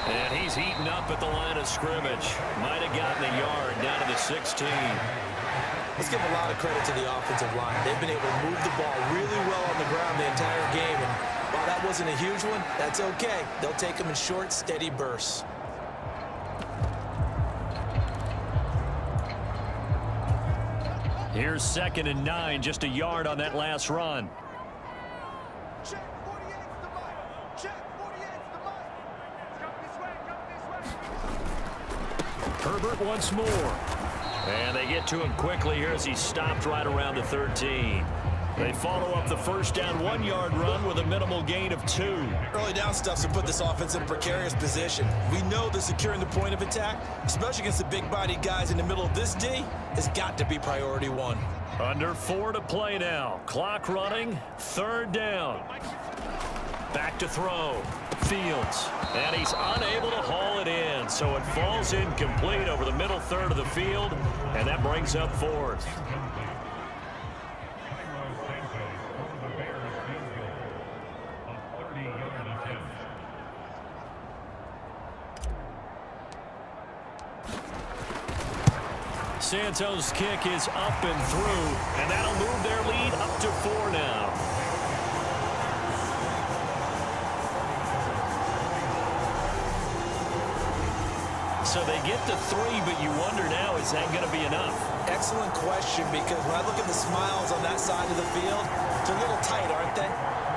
And he's eaten up at the line of scrimmage. Might have gotten a yard down to the 16. Let's give a lot of credit to the offensive line. They've been able to move the ball really well on the ground the entire game. And While that wasn't a huge one, that's okay. They'll take them in short, steady bursts. Here's 2nd and 9, just a yard on that last run. Check 48's the mic. Check 48's the mic. Herbert once more. And they get to him quickly here as he stopped right around the 13. They follow up the first down 1-yard run with a minimal gain of 2. Early down stuff's to put this offense in a precarious position. We know that securing the point of attack, especially against the big-bodied guys in the middle of this D, has got to be priority 1. Under 4 to play now. Clock running. 3rd down. Back to throw. Fields. And he's unable to haul it in. So it falls incomplete over the middle third of the field. And that brings up 4th. Santos' kick is up and through, and that'll move their lead up to 4 now. So they get to 3, but you wonder now, is that going to be enough? Excellent question, because when I look at the smiles on that side of the field, it's a little tight, aren't they?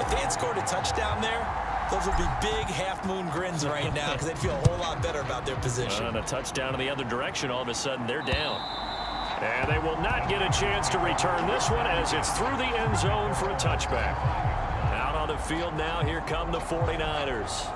If they had scored a touchdown there, those would be big half-moon grins right now because they'd feel a whole lot better about their position. And a touchdown in the other direction, all of a sudden they're down. And they will not get a chance to return this one as it's through the end zone for a touchback. Out on the field now, here come the 49ers.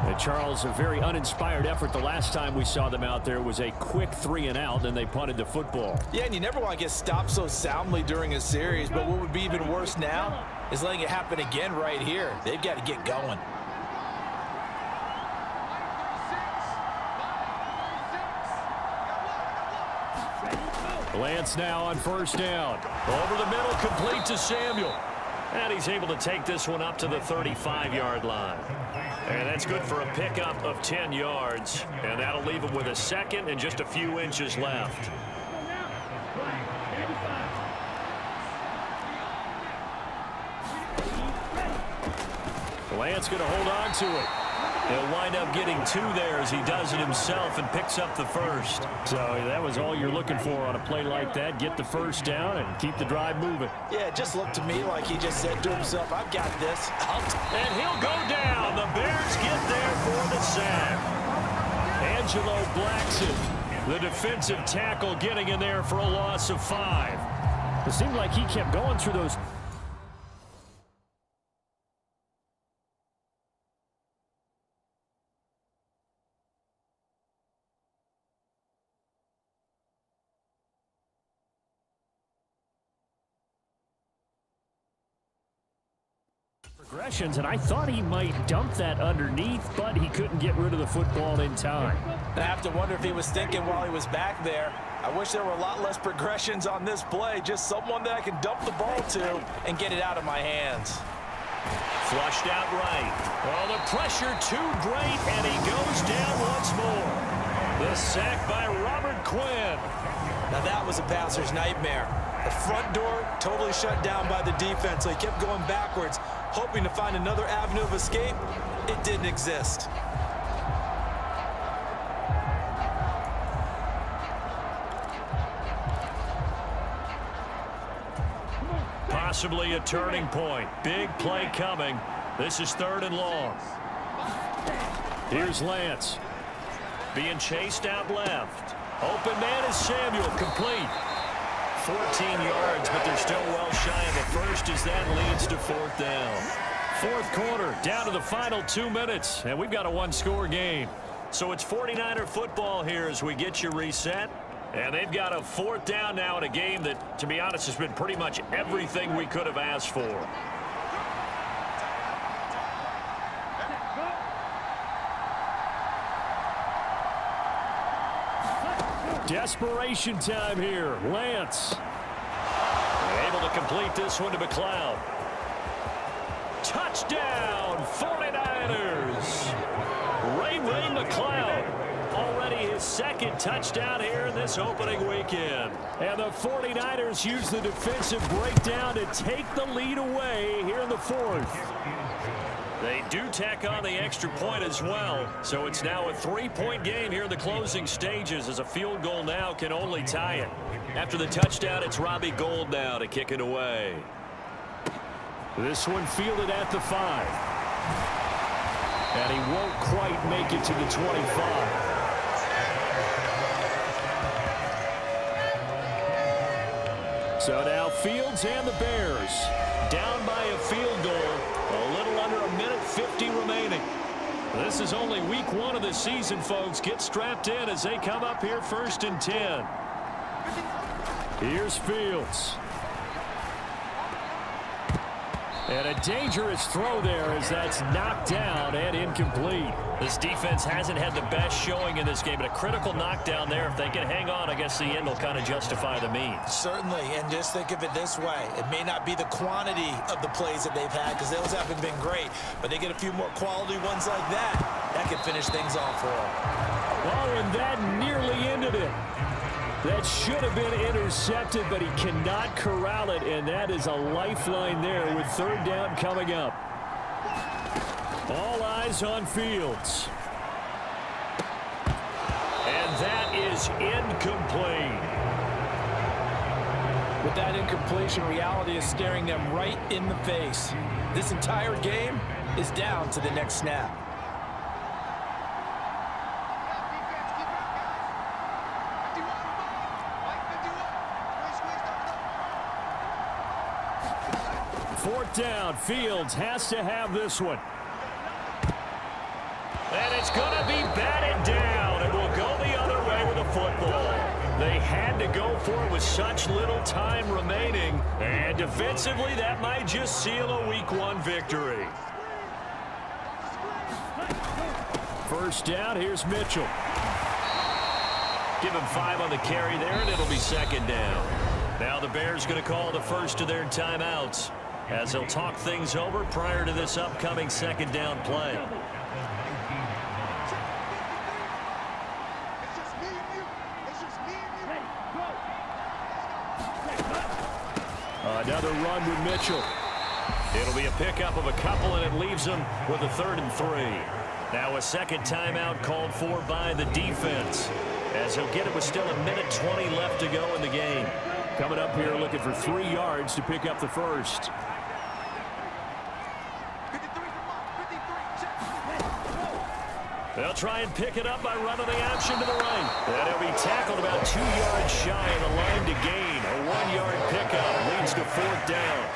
And Charles, a very uninspired effort. The last time we saw them out there was a quick 3-and-out, and they punted the football. Yeah, and you never want to get stopped so soundly during a series, but what would be even worse now is letting it happen again right here. They've got to get going. Lance now on 1st down. Over the middle, complete to Samuel. And he's able to take this one up to the 35-yard line. And that's good for a pickup of 10 yards. And that'll leave him with a 2nd and just a few inches left. Lance going to hold on to it. He'll wind up getting 2 there as he does it himself and picks up the 1st. So that was all you're looking for on a play like that. Get the 1st down and keep the drive moving. Yeah, it just looked to me like he just said to himself, I've got this. And he'll go down. The Bears get there for the sack. Angelo Blackson, the defensive tackle, getting in there for a loss of 5. It seemed like he kept going through those. Progressions, and I thought he might dump that underneath, but he couldn't get rid of the football in time. I have to wonder if he was thinking while he was back there, I wish there were a lot less progressions on this play, just someone that I can dump the ball to and get it out of my hands. Flushed out right. Oh, the pressure too great, and he goes down once more. The sack by Robert Quinn. Now that was a passer's nightmare. The front door totally shut down by the defense, so he kept going backwards, hoping to find another avenue of escape. It didn't exist. Possibly a turning point. Big play coming. This is 3rd and long. Here's Lance. Being chased out left. Open man is Samuel. Complete. 14 yards, but they're still well shy of the 1st as that leads to 4th down. 4th quarter, down to the final 2 minutes, and we've got a 1-score game. So it's 49er football here as we get you reset. And they've got a 4th down now in a game that, to be honest, has been pretty much everything we could have asked for. Desperation time here. Lance. Able to complete this one to McLeod. Touchdown, 49ers. Ray McLeod. Already his 2nd touchdown here in this opening weekend. And the 49ers use the defensive breakdown to take the lead away here in the 4th. They do tack on the extra point as well. So it's now a 3-point game here in the closing stages, as a field goal now can only tie it. After the touchdown, it's Robbie Gould now to kick it away. This one fielded at the 5. And he won't quite make it to the 25. So now Fields and the Bears down by a field goal. A little under a minute 50 remaining. This is only week 1 of the season, folks. Get strapped in as they come up here 1st and 10. Here's Fields. And a dangerous throw there as that's knocked down and incomplete. This defense hasn't had the best showing in this game, but a critical knockdown there. If they can hang on, I guess the end will kind of justify the means. Certainly, and just think of it this way. It may not be the quantity of the plays that they've had, because those haven't been great, but they get a few more quality ones like that. That can finish things off for them. Oh, and that nearly ended it. That should have been intercepted, but he cannot corral it, and that is a lifeline there with 3rd down coming up. All eyes on Fields. And that is incomplete. With that incompletion, reality is staring them right in the face. This entire game is down to the next snap. Fourth down, Fields has to have this one. And it's going to be batted down, and will go the other way with the football. They had to go for it with such little time remaining, and defensively that might just seal a week 1 victory. First down, here's Mitchell. Give him 5 on the carry there, and it'll be 2nd down. Now the Bears going to call the first of their timeouts, as they'll talk things over prior to this upcoming 2nd down play. Another run with Mitchell. It'll be a pickup of a couple, and it leaves them with a 3rd and 3. Now a 2nd timeout called for by the defense, as he'll get it with still a minute 20 left to go in the game. Coming up here looking for 3 yards to pick up the first. They'll try and pick it up by running the option to the right. And he'll be tackled about 2 yards shy of the line to gain. A 1-yard pickup leads to 4th down.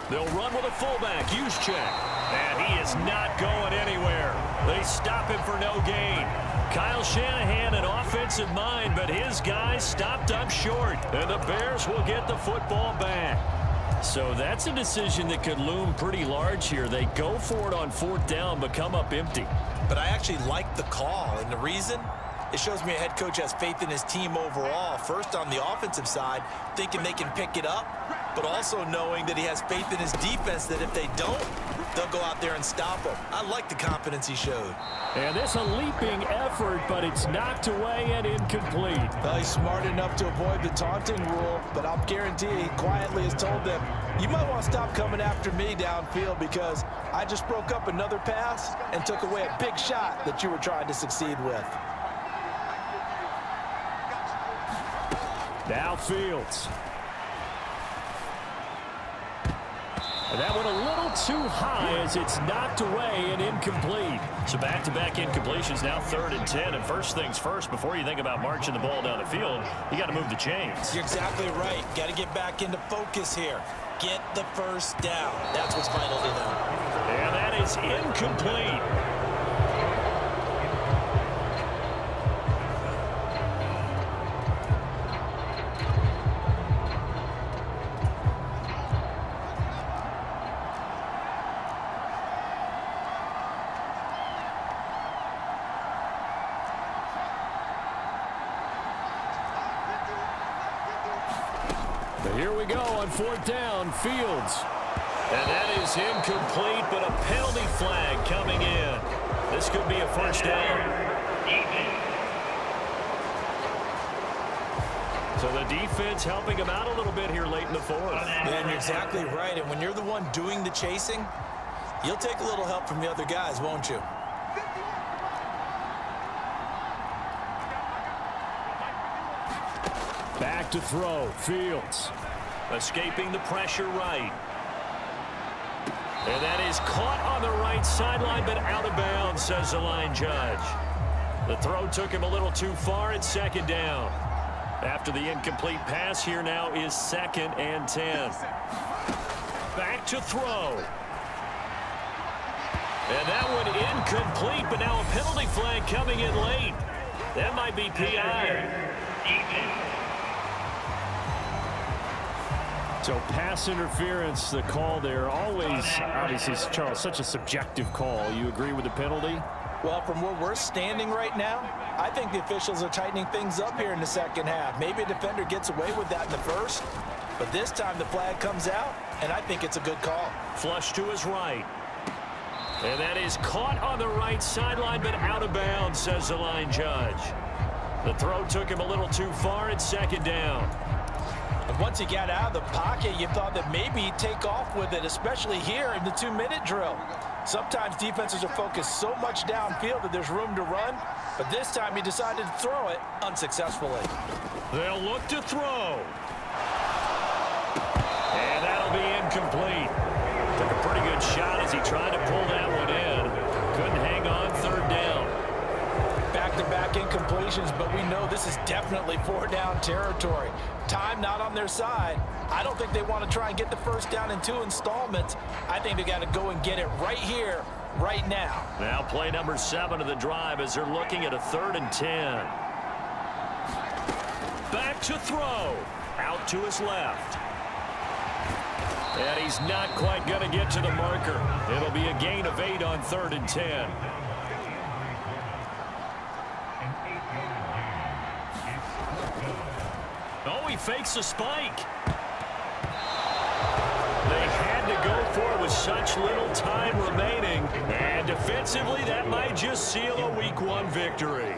They'll run with a fullback, Juszczyk. And he is not going anywhere. They stop him for no gain. Kyle Shanahan, an offensive mind, but his guys stopped up short. And the Bears will get the football back. So that's a decision that could loom pretty large here. They go for it on 4th down, but come up empty. But I actually like the call, and the reason? It shows me a head coach has faith in his team overall. First, on the offensive side, thinking they can pick it up, but also knowing that he has faith in his defense that if they don't, they'll go out there and stop them. I like the confidence he showed. And this a leaping effort, but it's knocked away and incomplete. Well, he's smart enough to avoid the taunting rule, but I'll guarantee he quietly has told them, you might want to stop coming after me downfield because I just broke up another pass and took away a big shot that you were trying to succeed with. Now Fields. And that one a little too high as it's knocked away and incomplete. So back-to-back incompletions, now 3rd and 10. And first things first, before you think about marching the ball down the field, you got to move the chains. You're exactly right. Got to get back into focus here. Get the first down. That's what's vital to them. And that is incomplete. But here we go on 4th down, Fields. And that is incomplete, but a penalty flag coming in. This could be a first down. So the defense helping him out a little bit here late in the fourth. And you're exactly right. And when you're the one doing the chasing, you'll take a little help from the other guys, won't you? Back to throw. Fields. Escaping the pressure right. And that is caught on the right sideline, but out of bounds, says the line judge. The throw took him a little too far at second down. After the incomplete pass, here now is 2nd and 10. Back to throw. And that one incomplete, but now a penalty flag coming in late. That might be PI. So pass interference, the call there, always, obviously, Charles, such a subjective call. You agree with the penalty? Well, from where we're standing right now, I think the officials are tightening things up here in the second half. Maybe a defender gets away with that in the first, but this time the flag comes out, and I think it's a good call. Flush to his right. And that is caught on the right sideline, but out of bounds, says the line judge. The throw took him a little too far at second down. And once he got out of the pocket, you thought that maybe he'd take off with it, especially here in the 2-minute drill. Sometimes defenses are focused so much downfield that there's room to run, but this time he decided to throw it unsuccessfully. They'll look to throw. And that'll be incomplete. Took a pretty good shot as he tried to pull that one in. Couldn't hang on, 3rd down. Back-to-back incompletions, but we know this is definitely 4-down territory. Time not on their side. I don't think they want to try and get the first down in 2 installments. I think they got to go and get it right here, right now. Now play number 7 of the drive as they're looking at a 3rd and 10. Back to throw. Out to his left. And he's not quite going to get to the marker. It'll be a gain of 8 on 3rd and 10. Oh, he fakes a spike. They had to go for it with such little time remaining. And defensively, that might just seal a Week 1 victory.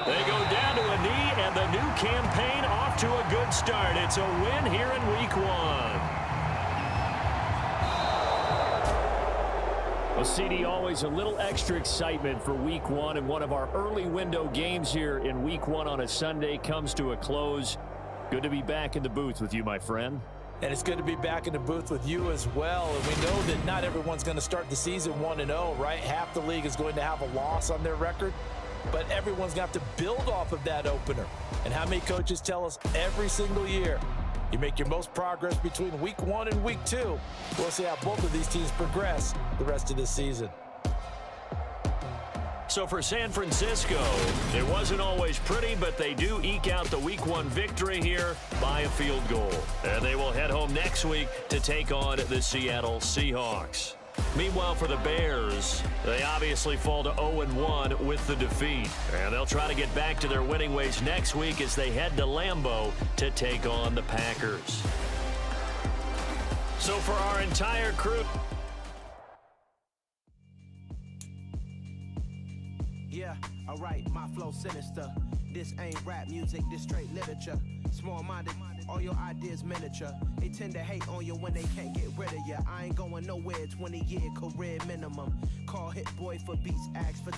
They go down to a knee, and the new campaign off to a good start. It's a win here in Week 1. Well, CD, always a little extra excitement for Week 1, and one of our early window games here in Week 1 on a Sunday comes to a close. Good to be back in the booth with you, my friend. And it's good to be back in the booth with you as well. And we know that not everyone's going to start the season 1-0, right? Half the league is going to have a loss on their record, but everyone's got to build off of that opener. And how many coaches tell us every single year, you make your most progress between Week 1 and Week 2. We'll see how both of these teams progress the rest of this season. So for San Francisco, it wasn't always pretty, but they do eke out the Week 1 victory here by a field goal. And they will head home next week to take on the Seattle Seahawks. Meanwhile, for the Bears, they obviously fall to 0-1 with the defeat. And they'll try to get back to their winning ways next week as they head to Lambeau to take on the Packers. So for our entire crew... Yeah, alright, my flow sinister. This ain't rap music, this straight literature. Small-minded, all your ideas miniature. They tend to hate on you when they can't get rid of you. I ain't going nowhere, 20-year career minimum. Call Hit Boy for beats, ask for